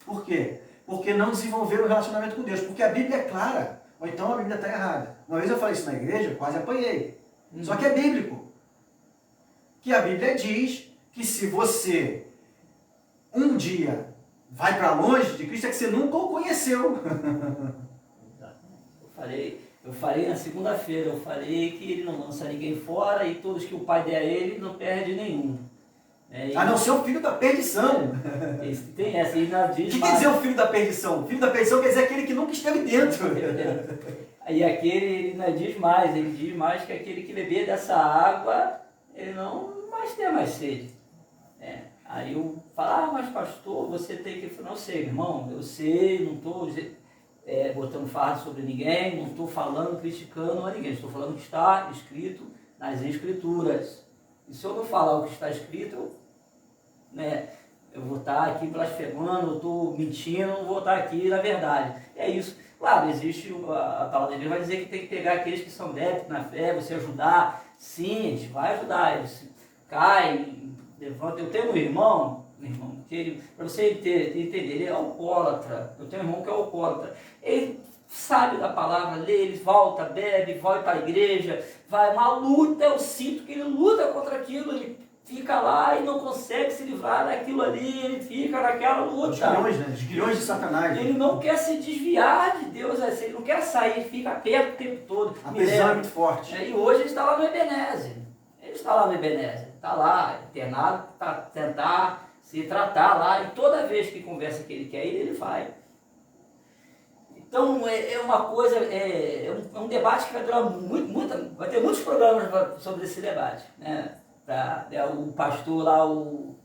Por quê? Porque não desenvolveram o relacionamento com Deus. Porque a Bíblia é clara. Ou então a Bíblia está errada. Uma vez eu falei isso na igreja, quase apanhei. Só que é bíblico. Que a Bíblia diz que se você um dia vai para longe de Cristo, é que você nunca o conheceu. Eu falei na segunda-feira, eu falei que ele não lança ninguém fora e todos que o pai der a ele não perde nenhum. A não ser o filho da perdição. Tem essa, e não diz. O que quer dizer o filho da perdição? O filho da perdição quer dizer aquele que nunca esteve dentro. E aquele, ele não diz mais, ele diz mais que aquele que beber dessa água, ele não mais tem mais sede. Aí eu falo, mas pastor, você tem que... Não sei, irmão, eu sei, não estou botando fardo sobre ninguém, não estou falando, criticando a ninguém, estou falando o que está escrito nas Escrituras. E se eu não falar o que está escrito, eu vou estar aqui blasfemando, eu estou mentindo, não vou estar aqui na verdade. É isso. Claro, existe, a palavra de Deus vai dizer que tem que pegar aqueles que são débitos na fé, você ajudar. Sim, a gente vai ajudar. Eles caem, levantam. Eu tenho um irmão, que para você entender, ele é alcoólatra. Eu tenho um irmão que é alcoólatra. Ele sabe da palavra, lê, ele volta, bebe, vai para a igreja, vai, uma luta, eu sinto que ele luta contra aquilo, ele fica lá e não consegue se livrar daquilo ali, ele fica naquela luta. Os guilhões de Satanás. Ele não quer se desviar de Deus, ele não quer sair, ele fica perto o tempo todo. A prisão é muito forte. E hoje ele está lá no Ebenezer. Está lá, internado, para tentar se tratar lá, e toda vez que conversa que ele quer ir, ele vai. Então é uma coisa, um debate que vai durar vai ter muitos programas sobre esse debate, né? O pastor lá, o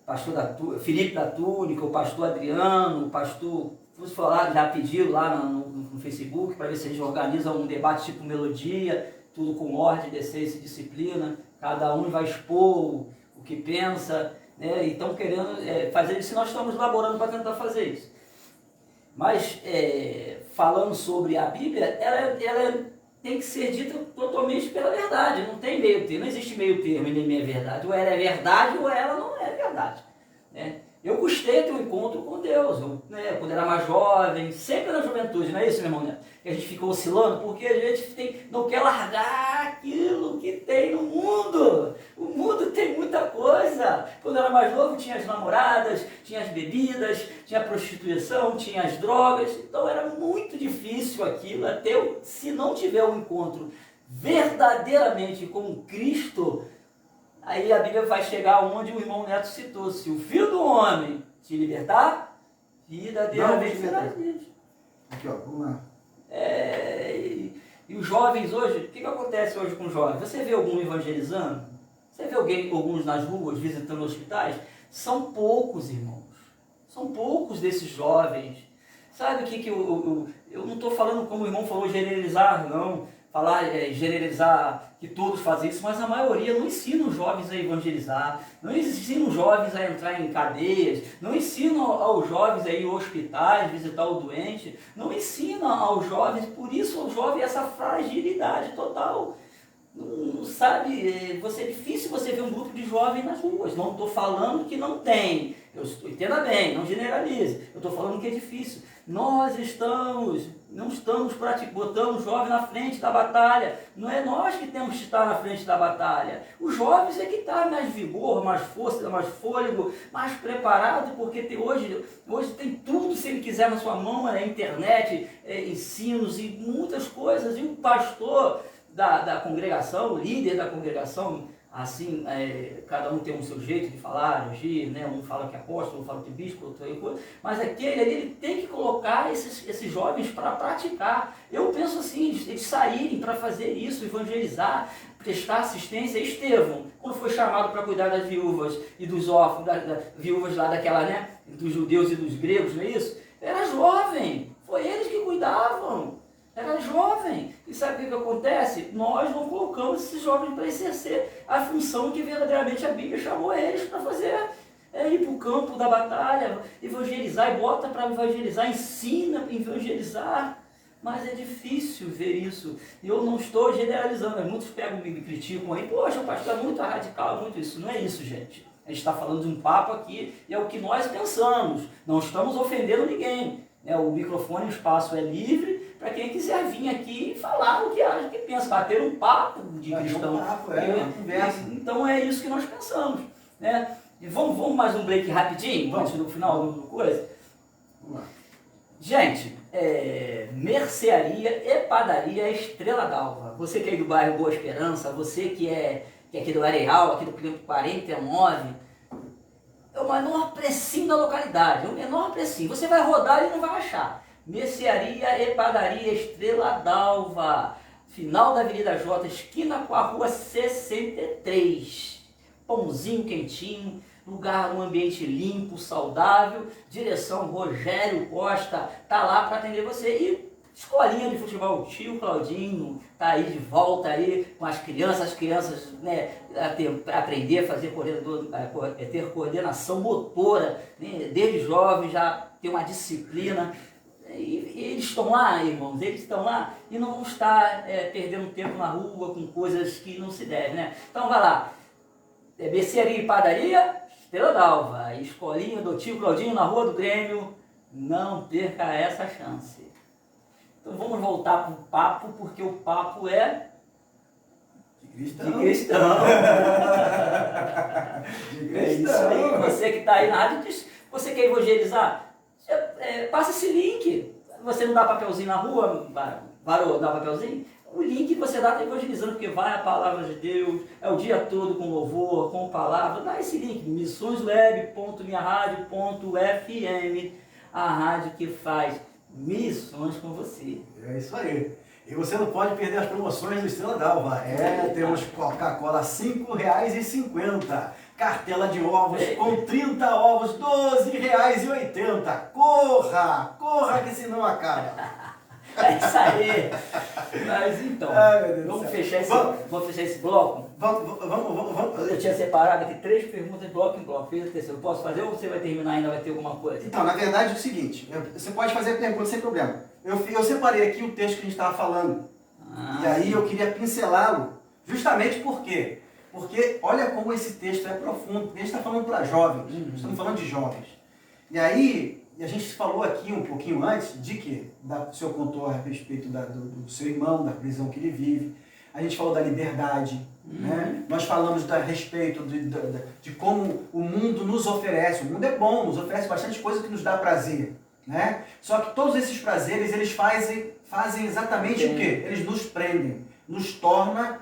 pastor Felipe da Túnica, o pastor Adriano, o pastor, já pediram lá no Facebook para ver se eles organizam um debate tipo Melodia. tudo com ordem, decência e disciplina, cada um vai expor o que pensa, né? E estão querendo fazer isso, e nós estamos laborando para tentar fazer isso. Mas, falando sobre a Bíblia, ela tem que ser dita totalmente pela verdade, não tem meio termo, não existe meio termo nem meia verdade, ou ela é verdade ou ela não é verdade, né? Eu custei ter um encontro com Deus, quando era mais jovem, sempre na juventude, não é isso, meu irmão, né? Que a gente fica oscilando, porque a gente não quer largar aquilo que tem no mundo. O mundo tem muita coisa. Quando eu era mais novo, tinha as namoradas, tinha as bebidas, tinha a prostituição, tinha as drogas. Então era muito difícil aquilo, se não tiver um encontro verdadeiramente com Cristo. Aí a Bíblia vai chegar onde o irmão Neto citou: se o Filho do Homem te libertar, verdadeiramente serás livre. Aqui, ó, vamos lá. E os jovens hoje, o que acontece hoje com os jovens? Você vê algum evangelizando? Você vê alguns nas ruas, visitando hospitais? São poucos, irmãos. São poucos desses jovens. Sabe o que eu não estou falando, como o irmão falou, generalizar, não. Falar, generalizar que todos fazem isso, mas a maioria não ensina os jovens a evangelizar, não ensina os jovens a entrar em cadeias, não ensina aos jovens a ir aos hospitais, visitar o doente, não ensina aos jovens, por isso o jovem essa fragilidade total. Não sabe, é difícil você ver um grupo de jovens nas ruas. Não estou falando que não tem, entenda bem, não generalize, eu estou falando que é difícil. Nós não estamos botando o jovem na frente da batalha. Não é nós que temos que estar na frente da batalha. Os jovens é que estão mais vigor, mais força, mais fôlego, mais preparado, porque hoje tem tudo, se ele quiser, na sua mão, internet, ensinos e muitas coisas. E o pastor da congregação, o líder da congregação, assim, cada um tem o seu jeito de falar, agir, né? Um fala que é apóstolo, um fala que é bispo, outra coisa, mas aquele ali, ele tem que colocar esses jovens para praticar. Eu penso assim, eles saírem para fazer isso, evangelizar, prestar assistência. Estevão, quando foi chamado para cuidar das viúvas e dos órfãos, das viúvas lá daquela, né? Dos judeus e dos gregos, não é isso? Era jovem, foi eles que cuidavam. Era jovem. E sabe o que acontece? Nós não colocamos esses jovens para exercer a função que verdadeiramente a Bíblia chamou eles para fazer. Ir para o campo da batalha, evangelizar, e bota para evangelizar, ensina para evangelizar. Mas é difícil ver isso. E eu não estou generalizando. Muitos pegam e me criticam aí: poxa, o pastor é muito radical, muito isso. Não é isso, gente. A gente está falando de um papo aqui e é o que nós pensamos. Não estamos ofendendo ninguém. O microfone, o espaço é livre para quem quiser vir aqui e falar o que acha, o que pensa, bater um papo de cristão. Uma conversa. Então é isso que nós pensamos, né? E vamos mais um break rapidinho, antes do final do coisa? Vamos lá. Gente, mercearia e padaria Estrela d'Alva. Você que é do bairro Boa Esperança, você que é aqui do Areal, aqui do Clínico 49, é o menor precinho da localidade, é o menor precinho. Você vai rodar e não vai achar. Mercearia e padaria Estrela d'Alva, final da Avenida J, esquina com a rua 63. Pãozinho quentinho, lugar, um ambiente limpo, saudável, direção Rogério Costa, tá lá para atender você. E escolinha de futebol, o tio Claudinho tá aí de volta aí com as crianças, né, aprender a fazer ter coordenação motora, né, desde jovem já ter uma disciplina. E eles estão lá, irmãos, eles estão lá e não vão estar perdendo tempo na rua com coisas que não se devem, né? Então vai lá, mercearia e padaria Estrela d'Alva, escolinha do tio Claudinho na Rua do Grêmio, não perca essa chance. Então vamos voltar para o papo, porque o papo é de cristão. De cristão. É isso aí, você que está aí na rádio, você quer evangelizar? Passa esse link. Você não dá papelzinho na rua, varou, dá papelzinho? O link que você dá está evangelizando, porque vai a palavra de Deus, é o dia todo com louvor, com palavra. Dá esse link, missõesweb.minharadio.fm, a rádio que faz missões com você. É isso aí. E você não pode perder as promoções do Estrela d'Alva. Temos Coca-Cola R$ 5,50. Cartela de ovos com 30 ovos, R$ 12,80. Corra que senão acaba. É isso aí. Mas então, vamos fechar esse bloco? Vamos. Eu tinha separado aqui 3 perguntas bloco em bloco. Fiz a terceira. Posso fazer ou você vai terminar e ainda vai ter alguma coisa? Então, na verdade é o seguinte, você pode fazer a pergunta sem problema. Eu separei aqui o texto que a gente estava falando. E aí eu queria pincelá-lo, justamente por quê? Porque olha como esse texto é profundo. A gente está falando para jovens, estamos falando de jovens. E aí, a gente falou aqui um pouquinho antes de que o senhor contou a respeito do seu irmão, da prisão que ele vive. A gente falou da liberdade, né? Nós falamos a respeito de como o mundo nos oferece. O mundo é bom, nos oferece bastante coisa que nos dá prazer, né? Só que todos esses prazeres, eles fazem exatamente o quê? Eles nos prendem, nos torna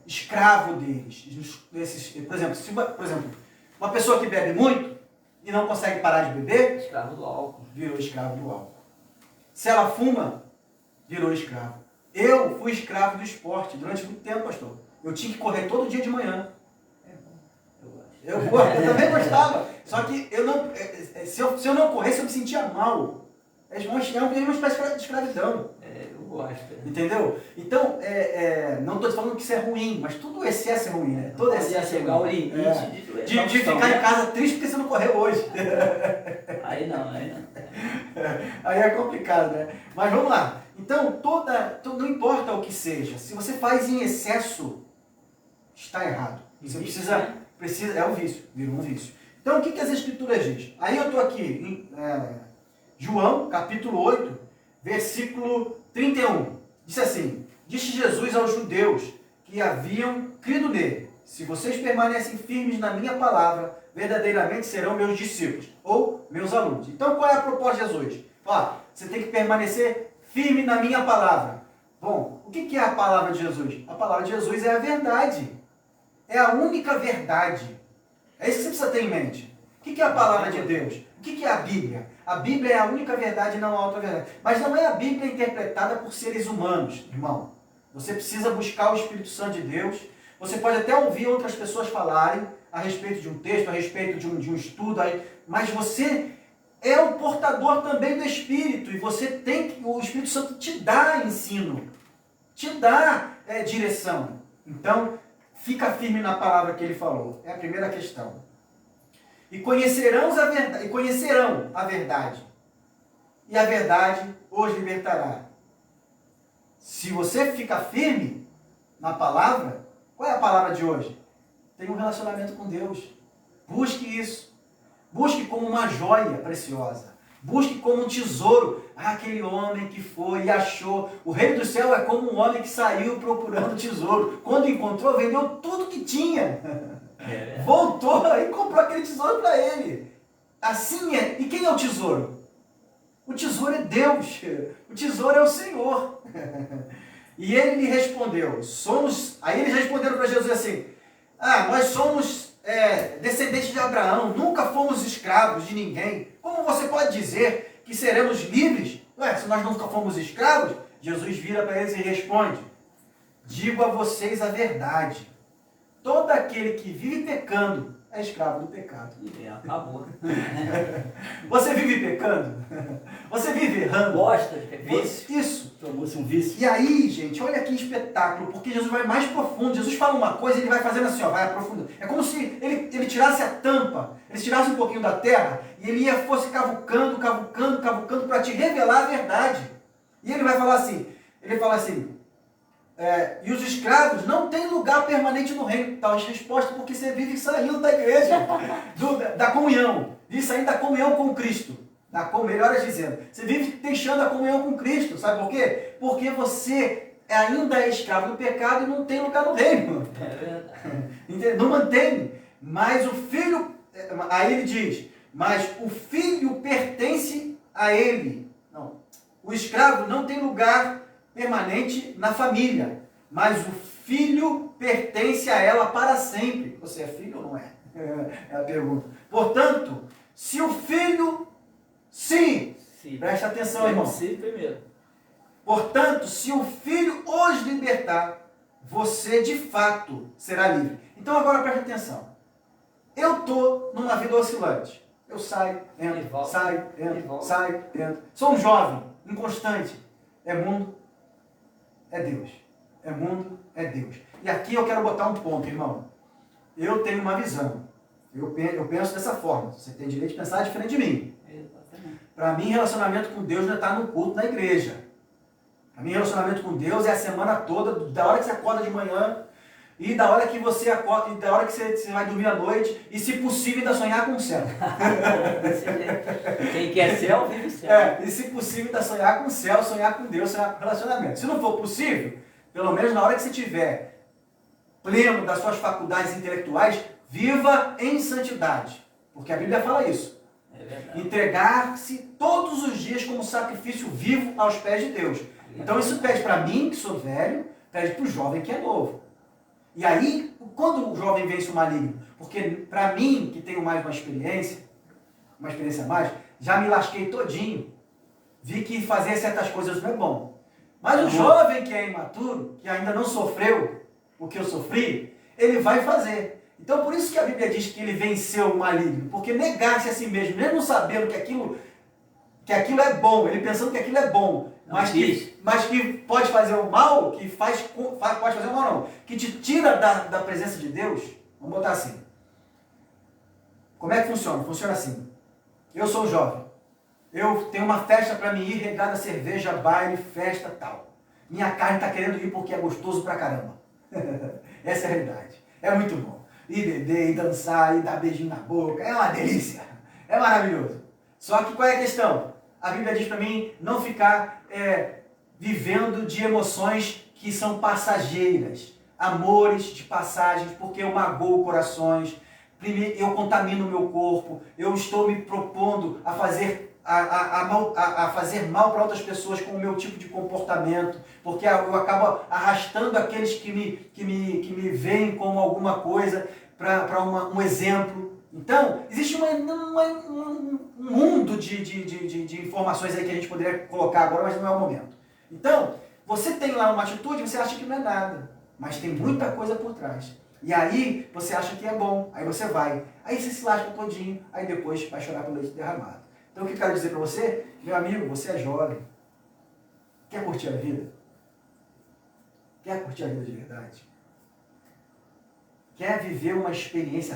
escravo deles. Por exemplo, uma pessoa que bebe muito e não consegue parar de beber, escravo do álcool. Virou escravo do álcool. Se ela fuma, virou escravo. Eu fui escravo do esporte durante muito tempo, pastor. Eu tinha que correr todo dia de manhã. Eu também gostava. Só que se eu não corresse, eu me sentia mal. É uma espécie de escravidão. Eu gosto. Entendeu? Então, não estou falando que isso é ruim, mas tudo excesso é ruim, né? Todo excesso chegar ao limite de ficar em casa triste porque você não correu hoje. Aí não. Aí é complicado, né? Mas vamos lá. Então, não importa o que seja, se você faz em excesso, está errado. Você precisa, é um vício, virou um vício. Então, o que as Escrituras dizem? Aí eu estou aqui em João, capítulo 8, versículo 31. Diz assim: disse Jesus aos judeus que haviam crido nele: se vocês permanecem firmes na minha palavra, verdadeiramente serão meus discípulos, ou meus alunos. Então, qual é a proposta de Jesus? Você tem que permanecer firme na minha palavra. Bom, o que é a palavra de Jesus? A palavra de Jesus é a verdade. É a única verdade. É isso que você precisa ter em mente. O que é a palavra de Deus? O que é a Bíblia? A Bíblia é a única verdade e não a outra verdade. Mas não é a Bíblia interpretada por seres humanos, irmão. Você precisa buscar o Espírito Santo de Deus. Você pode até ouvir outras pessoas falarem a respeito de um texto, a respeito de um estudo, mas você é o portador também do Espírito, e o Espírito Santo te dá ensino, te dá direção. Então, fica firme na palavra que ele falou. É a primeira questão. E conhecerão a verdade. E a verdade os libertará. Se você fica firme na palavra, qual é a palavra de hoje? Tem um relacionamento com Deus. Busque isso. Busque como uma joia preciosa. Busque como um tesouro. Aquele homem que foi e achou. O reino do céu é como um homem que saiu procurando tesouro. Quando encontrou, vendeu tudo que tinha. Voltou e comprou aquele tesouro para ele. Assim é. E quem é o tesouro? O tesouro é Deus. O tesouro é o Senhor. E ele lhe respondeu. Aí eles responderam para Jesus assim: nós somos descendentes de Abraão, nunca fomos escravos de ninguém. Como você pode dizer que seremos livres? Se nós nunca fomos escravos? Jesus vira para eles e responde: digo a vocês a verdade. Todo aquele que vive pecando é escravo do pecado. Acabou. Você vive pecando? Você vive errando? Gosta de vício? Isso. Tornou-se um vício. E aí, gente, olha que espetáculo, porque Jesus vai mais profundo. Jesus fala uma coisa, ele vai fazendo assim, vai aprofundando. É como se ele tirasse a tampa, ele tirasse um pouquinho da terra e ele fosse cavucando para te revelar a verdade. E ele vai falar assim, e os escravos não têm lugar permanente no reino. Tal resposta porque você vive saindo da igreja, da comunhão, vive saindo da comunhão com Cristo. Melhor dizendo, você vive deixando a comunhão com Cristo. Sabe por quê? Porque você ainda é escravo do pecado e não tem lugar no reino. Não mantém. Mas o filho, aí ele diz, mas o filho pertence a ele. Não. O escravo não tem lugar permanente na família, mas o filho pertence a ela para sempre. Você é filho ou não é? É a pergunta. Portanto, se o filho... Sim. Presta atenção, irmão. Sim, primeiro. Portanto, se o filho os libertar, você de fato será livre. Então agora presta atenção. Eu estou numa vida oscilante. Eu saio, entro, saio, entro, saio, entro. Sou um jovem. inconstante. É mundo, é Deus. É mundo, é Deus. E aqui eu quero botar um ponto, irmão. Eu tenho uma visão. Eu penso dessa forma. Você tem direito de pensar diferente de mim. Para mim, relacionamento com Deus não é estar no culto na igreja. Para mim, relacionamento com Deus é a semana toda, da hora que você acorda de manhã, e da hora que você acorda, e da hora que você vai dormir à noite, e se possível ainda sonhar com o céu. Quem quer céu, vive céu. E se possível ainda sonhar com o céu, sonhar com Deus, sonhar com relacionamento. Se não for possível, pelo menos na hora que você estiver pleno das suas faculdades intelectuais, viva em santidade. Porque a Bíblia fala isso. É verdade. Entregar-se todos os dias como sacrifício vivo aos pés de Deus. Então isso pede para mim, que sou velho, pede para o jovem que é novo. E aí, quando o jovem vence o maligno? Porque para mim, que tenho mais uma experiência a mais, já me lasquei todinho. Vi que fazer certas coisas não é bom. Mas o jovem que é imaturo, que ainda não sofreu o que eu sofri, ele vai fazer. Então por isso que a Bíblia diz que ele venceu o maligno. Porque negar-se a si mesmo, mesmo sabendo que aquilo é bom, ele pensando que aquilo é bom, mas que pode fazer o mal, pode fazer o mal não, que te tira da presença de Deus, vamos botar assim. Como é que funciona? Funciona assim. Eu sou jovem. Eu tenho uma festa para mim ir, regada a cerveja, baile, festa, tal. Minha carne está querendo ir porque é gostoso pra caramba. Essa é a realidade. É muito bom. Ir beber, ir dançar, ir dar beijinho na boca. É uma delícia. É maravilhoso. Só que qual é a questão? A Bíblia diz para mim não ficar vivendo de emoções que são passageiras. Amores de passagens, porque eu magoo corações. Primeiro, eu contamino o meu corpo. Eu estou me propondo a fazer fazer mal para outras pessoas com o meu tipo de comportamento, porque eu acabo arrastando aqueles que me veem como alguma coisa para um exemplo. Então, existe um mundo de informações aí que a gente poderia colocar agora, mas não é o momento. Então, você tem lá uma atitude, você acha que não é nada, mas tem muita coisa por trás. E aí, você acha que é bom, aí você vai. Aí você se lasca todinho, aí depois vai chorar pelo leite derramado. Então o que eu quero dizer para você, meu amigo, você é jovem, quer curtir a vida? Quer curtir a vida de verdade? Quer viver uma experiência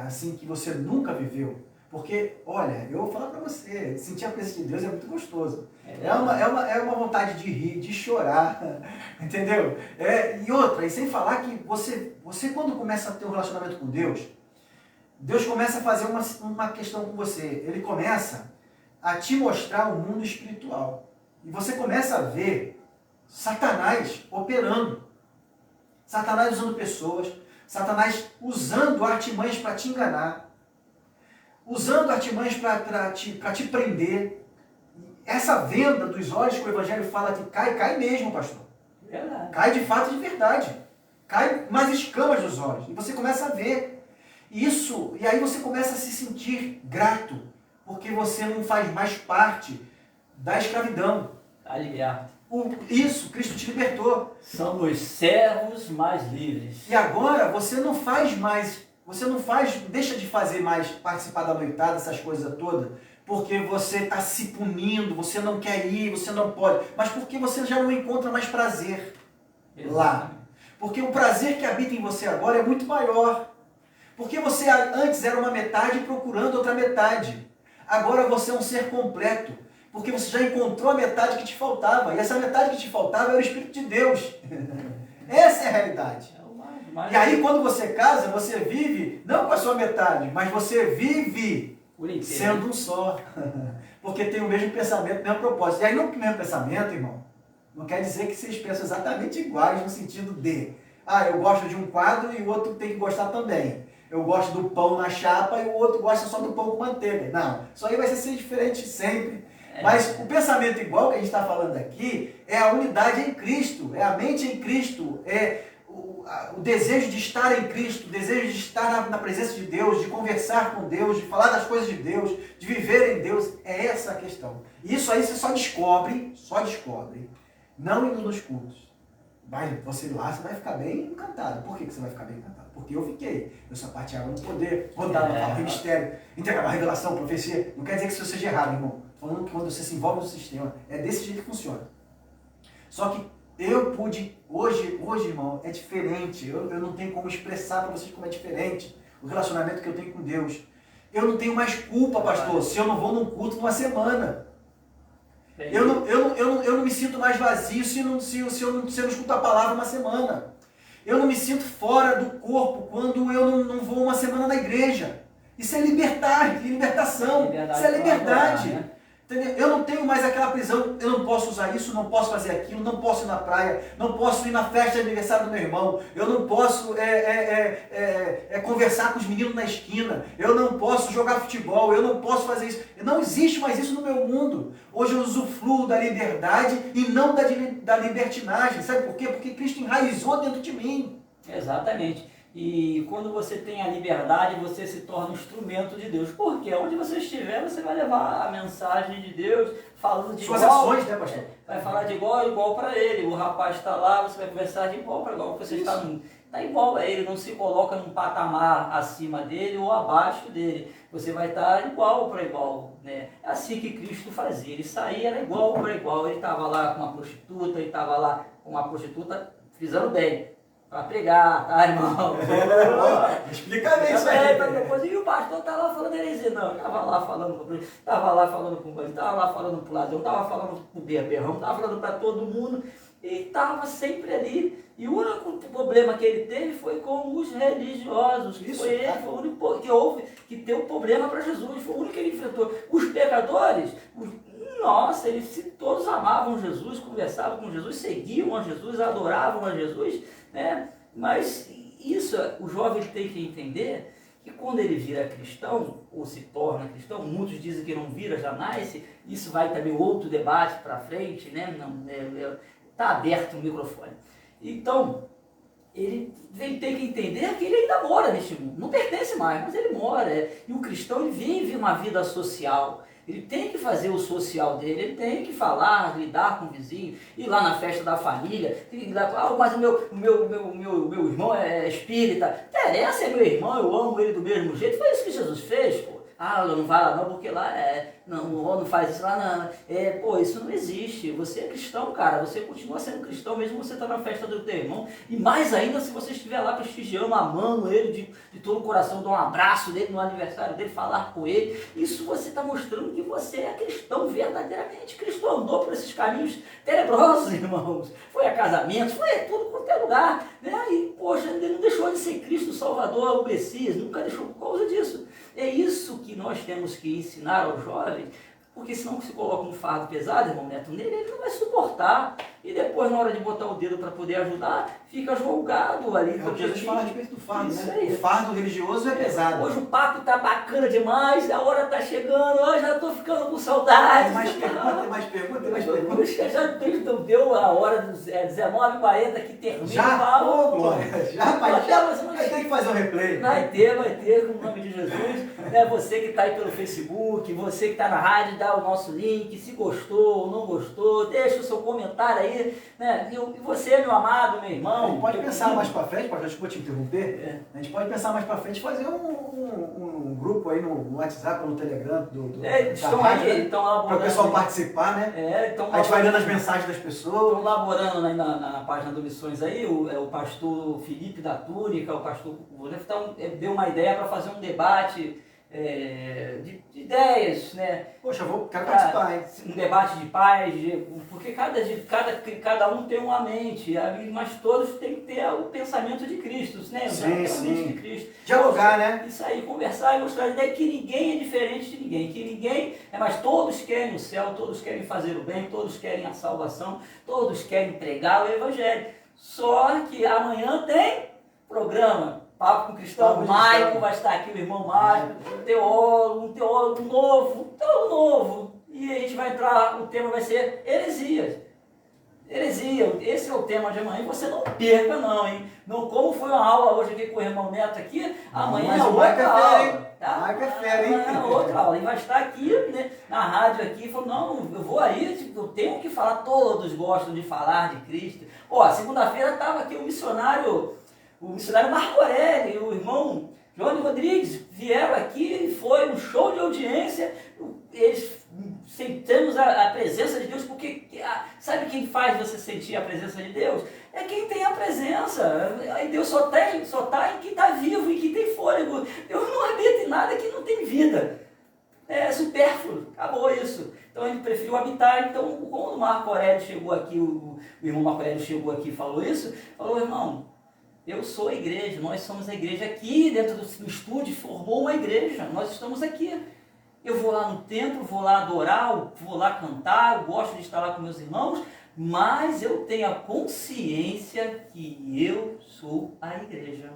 assim que você nunca viveu? Porque, olha, eu vou falar para você, sentir a presença de Deus é muito gostoso. É uma vontade de rir, de chorar, entendeu? E sem falar que você quando começa a ter um relacionamento com Deus, Deus começa a fazer uma questão com você. Ele começa a te mostrar o mundo espiritual. E você começa a ver Satanás operando. Satanás usando pessoas. Satanás usando artimanhas para te enganar. Usando artimanhas para te prender. Essa venda dos olhos que o Evangelho fala que cai mesmo, pastor. Verdade. Cai de fato de verdade. Cai mais escamas dos olhos. E você começa a ver isso. E aí você começa a se sentir grato. Porque você não faz mais parte da escravidão. Está liberto. Isso, Cristo te libertou. Somos servos mais livres. E agora você não deixa de fazer mais, participar da noitada, essas coisas todas, porque você está se punindo, você não quer ir, você não pode, mas porque você já não encontra mais prazer lá. Porque o prazer que habita em você agora é muito maior. Porque você antes era uma metade procurando outra metade. Agora você é um ser completo, porque você já encontrou a metade que te faltava. E essa metade que te faltava era o Espírito de Deus. Essa é a realidade. E aí quando você casa, você vive, não com a sua metade, mas você vive sendo um só. Porque tem o mesmo pensamento, o mesmo propósito. E aí no mesmo pensamento, irmão, não quer dizer que vocês pensam exatamente iguais no sentido de, eu gosto de um quadro e o outro tem que gostar também. Eu gosto do pão na chapa e o outro gosta só do pão com manteiga. Não, isso aí vai ser diferente sempre. Mas o pensamento igual que a gente está falando aqui é a unidade em Cristo, é a mente em Cristo, é o desejo de estar em Cristo, o desejo de estar na presença de Deus, de conversar com Deus, de falar das coisas de Deus, de viver em Deus. É essa a questão. E isso aí você só descobre, não indo nos cultos. Você lá, você vai ficar bem encantado. Por que você vai ficar bem encantado? Porque eu fiquei. Eu sapateava no poder, rodava, falava em mistério, entregava revelação, profecia. Não quer dizer que isso seja errado, irmão. falando que quando você se envolve no sistema, é desse jeito que funciona. Só que eu pude, hoje irmão, é diferente. Eu não tenho como expressar para vocês como é diferente o relacionamento que eu tenho com Deus. Eu não tenho mais culpa, pastor, se eu não vou num culto numa semana. Eu não me sinto mais vazio se eu não escuto a palavra uma semana. Eu não me sinto fora do corpo quando eu não vou uma semana na igreja. Isso é libertação. Isso é liberdade. Né? Entendeu? Eu não tenho mais aquela prisão, eu não posso usar isso, não posso fazer aquilo, não posso ir na praia, não posso ir na festa de aniversário do meu irmão, eu não posso conversar com os meninos na esquina, eu não posso jogar futebol, eu não posso fazer isso. Não existe mais isso no meu mundo. Hoje eu usufruo da liberdade e não da libertinagem. Sabe por quê? Porque Cristo enraizou dentro de mim. Exatamente. E quando você tem a liberdade, você se torna um instrumento de Deus. Porque onde você estiver, você vai levar a mensagem de Deus, falando de suas igual. Ações, né, pastor? Vai falar de igual a igual para ele. O rapaz está lá, você vai conversar de igual para igual. Você está igual a ele, não se coloca num patamar acima dele ou abaixo dele. Você vai estar igual para igual. Né? É assim que Cristo fazia. Ele saía, era igual para igual. Ele estava lá com uma prostituta, ele estava lá com uma prostituta frisando bem. Para pregar, tá, irmão? Explica bem isso aí. Depois, e o pastor tá lá falando heresia. Não, estava lá falando com o banho, estava lá falando pro ladrão, estava falando pro berrão, estava falando para todo mundo. E estava sempre ali. E o único problema que ele teve foi com os religiosos. Isso, foi ele, foi o único que teve problema para Jesus. Foi o único que ele enfrentou. Os pecadores, nossa, todos amavam Jesus, conversavam com Jesus, seguiam a Jesus, adoravam a Jesus, né? Mas isso, o jovem tem que entender que quando ele vira cristão, ou se torna cristão, muitos dizem que não vira, já nasce, isso vai também outro debate para frente, né? Está aberto o microfone. Então, ele tem que entender que ele ainda mora neste mundo, não pertence mais, mas ele mora. E o cristão, ele vive uma vida social. Ele tem que fazer o social dele, ele tem que falar, lidar com o vizinho, ir lá na festa da família, mas o meu irmão é espírita. Interessa, é meu irmão, eu amo ele do mesmo jeito. Foi isso que Jesus fez, pô. Não vai lá não, porque lá não faz isso lá, não. Isso não existe. Você é cristão, cara, você continua sendo cristão, mesmo você tá na festa do teu irmão, e mais ainda se você estiver lá prestigiando, amando ele de todo o coração, dar um abraço dele no aniversário dele, falar com ele, isso você está mostrando que você é cristão verdadeiramente. Cristo andou por esses caminhos tenebrosos, irmãos, foi a casamentos, foi a tudo quanto é lugar, né? E, poxa, ele não deixou de ser Cristo, o Salvador, o Messias, nunca deixou por causa disso. É isso que nós temos que ensinar aos jovens, porque senão se coloca um fardo pesado, irmão Neto, nele, ele não vai suportar. E depois, na hora de botar o dedo para poder ajudar, fica jogado ali. É o que a gente fala a respeito do fardo, isso né? Aí. O fardo religioso é pesado. Hoje o papo tá bacana demais, a hora tá chegando, eu já tô ficando com saudade. Tem mais pergunta. Já deu a hora, 19h40 que termina. Já? Ô, Glória, já, pai. Vai ter que fazer um replay. Vai ter, com o nome de Jesus. Você que está aí pelo Facebook, você que está na rádio, dá o nosso link, se gostou ou não gostou, deixa o seu comentário aí, né? E você, meu amado, meu irmão. A gente pode pensar mais para frente, desculpa te interromper, a gente pode pensar mais para frente, fazer um grupo aí no WhatsApp ou no Telegram estão da rádio, aí, estão elaborando. Para o pessoal participar, né? A gente vai dando as mensagens das pessoas. Estão elaborando na página do Missões aí, o pastor Felipe da Túnica, o pastor então, deu uma ideia para fazer um debate de ideias, né? Poxa, quero participar, hein? Um debate de paz, porque cada um tem uma mente, mas todos têm que ter o pensamento de Cristo, né? Sim. De Cristo. Dialogar, né? Isso aí, conversar e mostrar a ideia que ninguém é diferente de ninguém, mas todos querem o céu, todos querem fazer o bem, todos querem a salvação, todos querem pregar o Evangelho. Só que amanhã tem programa. Papo com o Cristão, Maicon vai estar aqui, o irmão Maicon, um teólogo novo. E a gente vai entrar, o tema vai ser heresias. Heresia, esse é o tema de amanhã, você não perca não, hein? Não, como foi uma aula hoje aqui com o irmão Neto aqui, amanhã é outra aula. Tá? Maico é fera, hein? Amanhã é outra aula. E vai estar aqui, né, na rádio aqui, falando, não, eu vou aí, eu tenho que falar, todos gostam de falar de Cristo. Segunda-feira estava aqui o missionário Marco Aurélio e o irmão Johnny Rodrigues vieram aqui, foi um show de audiência, eles sentamos a presença de Deus, porque sabe quem faz você sentir a presença de Deus? É quem tem a presença. Aí Deus só está em quem está vivo, em quem tem fôlego. Deus não habita em nada que não tem vida. É supérfluo, acabou isso. Então ele preferiu habitar. Então, quando o Marco Aurélio chegou aqui, o irmão Marco Aurélio chegou aqui e falou isso, falou, irmão, eu sou a igreja, nós somos a igreja aqui, dentro do estúdio, formou uma igreja, nós estamos aqui. Eu vou lá no templo, vou lá adorar, vou lá cantar, eu gosto de estar lá com meus irmãos, mas eu tenho a consciência que eu sou a igreja.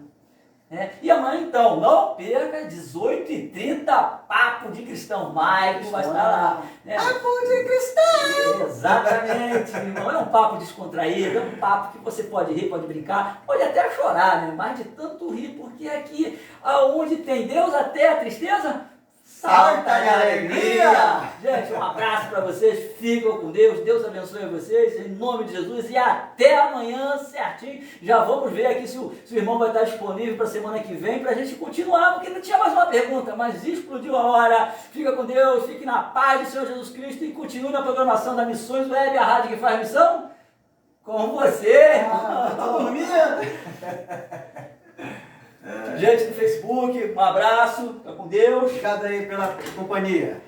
E amanhã então, não perca, 18h30, Papo de Cristão. Maicon vai estar lá. Papo de Cristão! Exatamente, irmão. É um papo descontraído, é um papo que você pode rir, pode brincar, pode até chorar, né? Mas de tanto rir, porque aqui, onde tem Deus, até a tristeza salta de alegria! Gente, um abraço para vocês, ficam com Deus, Deus abençoe vocês, em nome de Jesus, e até amanhã certinho. Já vamos ver aqui se o irmão vai estar disponível para a semana que vem, para a gente continuar, porque não tinha mais uma pergunta, mas explodiu a hora. Fica com Deus, fique na paz do Senhor Jesus Cristo e continue na programação da Missões Web, a rádio que faz missão, com você. Tá dormindo? Gente do Facebook, um abraço, fica com Deus. Obrigado aí pela companhia.